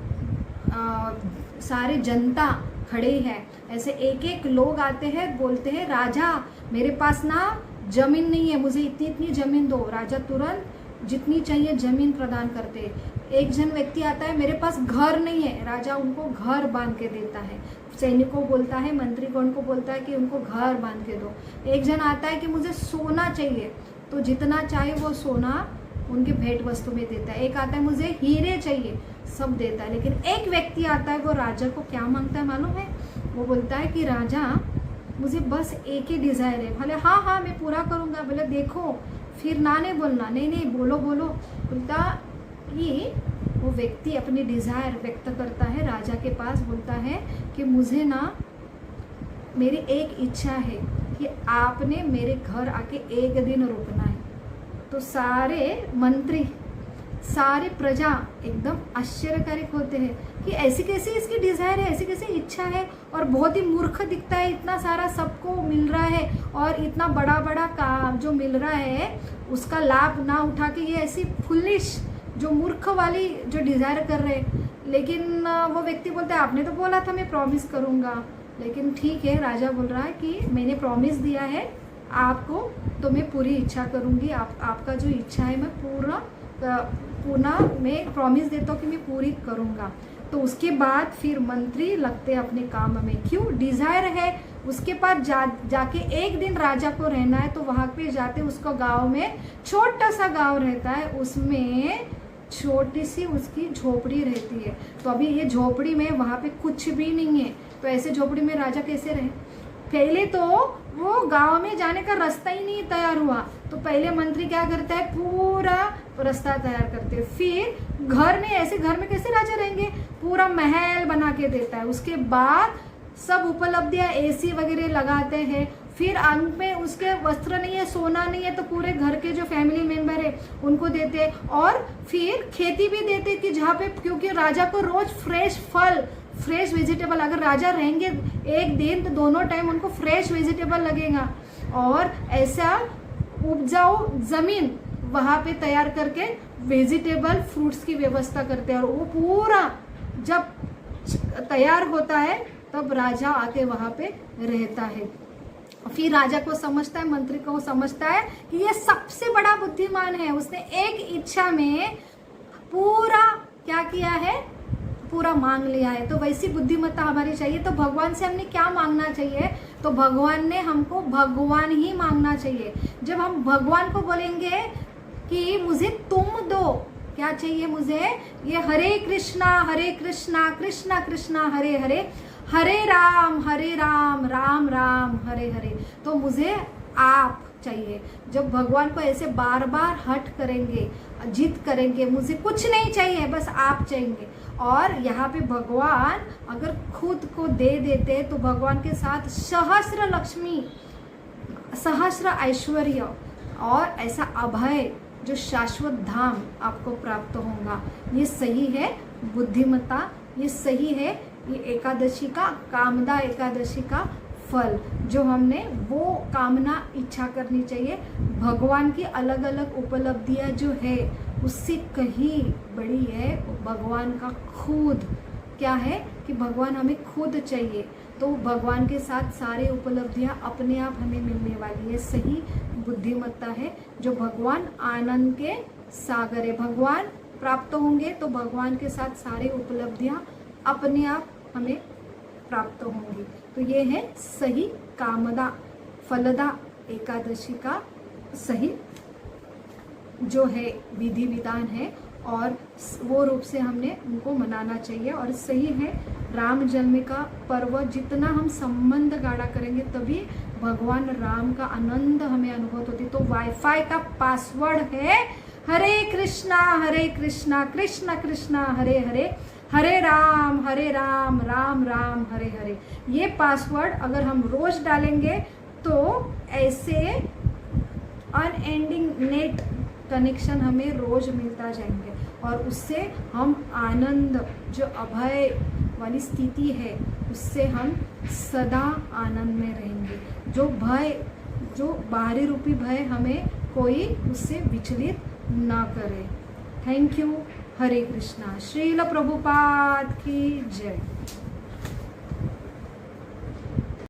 सारे जनता खड़े हैं, ऐसे एक एक लोग आते हैं, बोलते हैं राजा मेरे पास ना ज़मीन नहीं है, मुझे इतनी इतनी ज़मीन दो। राजा तुरंत जितनी चाहिए ज़मीन प्रदान करते। एक जन व्यक्ति आता है, मेरे पास घर नहीं है, राजा उनको घर बांध के देता है। सैनिकों बोलता है, मंत्रीगण को बोलता है कि उनको घर बांध के दो। एक जन आता है कि मुझे सोना चाहिए, तो जितना चाहे वो सोना उनके भेंट वस्तु में देता है। एक आता है मुझे हीरे चाहिए, सब देता है। लेकिन एक व्यक्ति आता है, वो राजा को क्या मांगता है मालूम है? वो बोलता है कि राजा मुझे बस एक ही डिज़ायर है। बोले हाँ हाँ मैं पूरा करूँगा। बोले देखो, फिर ना नहीं बोलना, नहीं नहीं बोलो बोलो। बोलता ये वो व्यक्ति अपनी डिज़ायर व्यक्त करता है राजा के पास, बोलता है कि मुझे ना, मेरी एक इच्छा है कि आपने मेरे घर आके एक दिन रुकना है। तो सारे मंत्री, सारे प्रजा एकदम आश्चर्यकारक होते हैं कि ऐसी कैसी इसकी डिज़ायर है, ऐसी कैसी इच्छा है, और बहुत ही मूर्ख दिखता है, इतना सारा सबको मिल रहा है और इतना बड़ा बड़ा काम जो मिल रहा है उसका लाभ ना उठा के ये ऐसी फुलिश जो मूर्ख वाली जो डिज़ायर कर रहे हैं। लेकिन वो व्यक्ति बोलता है आपने तो बोला था मैं प्रॉमिस करूँगा। लेकिन ठीक है, राजा बोल रहा है कि मैंने प्रॉमिस दिया है, आपको तो मैं पूरी इच्छा करूँगी, आपका जो इच्छा है मैं पूरा मैं प्रॉमिस देता हूँ कि मैं पूरी करूँगा। तो उसके बाद फिर मंत्री लगते अपने काम में। क्यों? डिज़ायर है उसके पास जाके एक दिन राजा को रहना है। तो वहाँ पे जाते उसको गांव में, छोटा सा गांव रहता है, उसमें छोटी सी उसकी झोपड़ी रहती है। तो अभी ये झोपड़ी में वहाँ पे कुछ भी नहीं है, तो ऐसे झोपड़ी में राजा कैसे रहे? पहले तो वो गांव में जाने का रास्ता ही नहीं तैयार हुआ, तो पहले मंत्री क्या करता है, पूरा रास्ता तैयार करते हैं। फिर घर में, ऐसे घर में कैसे राजा रहेंगे, पूरा महल बना के देता है। उसके बाद सब उपलब्धियां, एसी वगैरह लगाते हैं। फिर अंत में उसके वस्त्र नहीं है, सोना नहीं है, तो पूरे घर के जो फैमिली मेंबर है उनको देते हैं। और फिर खेती भी देते कि जहाँ पे, क्योंकि राजा को रोज फ्रेश फल, फ्रेश वेजिटेबल, अगर राजा रहेंगे एक दिन तो दोनों टाइम उनको फ्रेश वेजिटेबल लगेगा। और ऐसा उपजाऊ जमीन वहाँ पे तैयार करके वेजिटेबल फ्रूट्स की व्यवस्था करते हैं। और वो पूरा जब तैयार होता है तब राजा आके वहाँ पे रहता है। फिर राजा को समझता है, मंत्री को समझता है कि ये सबसे बड़ा बुद्धिमान है, उसने एक इच्छा में पूरा क्या किया है, पूरा मांग लिया है। तो वैसी बुद्धिमत्ता हमारी चाहिए। तो भगवान से हमने क्या मांगना चाहिए, तो भगवान ने हमको भगवान ही मांगना चाहिए। जब हम भगवान को बोलेंगे कि मुझे तुम दो, क्या चाहिए मुझे, ये हरे कृष्णा कृष्णा कृष्णा हरे हरे, हरे राम राम राम हरे हरे, तो मुझे आप चाहिए। जब भगवान को ऐसे बार बार हट करेंगे, जिद करेंगे, मुझे कुछ नहीं चाहिए बस आप चाहिए। और यहाँ पे भगवान अगर खुद को दे देते तो भगवान के साथ सहस्र लक्ष्मी, सहस्र ऐश्वर्य और ऐसा अभय जो शाश्वत धाम आपको प्राप्त होगा। ये सही है बुद्धिमत्ता, ये सही है ये एकादशी का, कामदा एकादशी का फल जो हमने वो कामना इच्छा करनी चाहिए। भगवान की अलग अलग उपलब्धियां जो है उससे कहीं बड़ी है भगवान का खुद। क्या है कि भगवान हमें खुद चाहिए, तो भगवान के साथ सारे उपलब्धियां अपने आप हमें मिलने वाली है। सही बुद्धिमत्ता है जो भगवान आनंद के सागर है। भगवान प्राप्त होंगे तो भगवान के साथ सारे उपलब्धियां अपने आप हमें प्राप्त होंगी। तो ये है सही कामदा फलदा एकादशी का सही जो है विधि विधान है, और वो रूप से हमने उनको मनाना चाहिए। और सही है राम जन्म का पर्व जितना हम संबंध गाढ़ा करेंगे तभी भगवान राम का आनंद हमें अनुभूत होती। तो वाईफाई का पासवर्ड है हरे कृष्णा कृष्ण कृष्ण हरे हरे, हरे राम राम राम हरे हरे। ये पासवर्ड अगर हम रोज डालेंगे तो ऐसे अनएंडिंग नेट कनेक्शन हमें रोज मिलता जाएंगे, और उससे हम आनंद जो अभय वाली स्थिति है उससे हम सदा आनंद में रहेंगे। जो भय, जो बाहरी रूपी भय हमें कोई उससे विचलित ना करे। Thank you. हरे कृष्णा। श्रील प्रभुपाद की जय।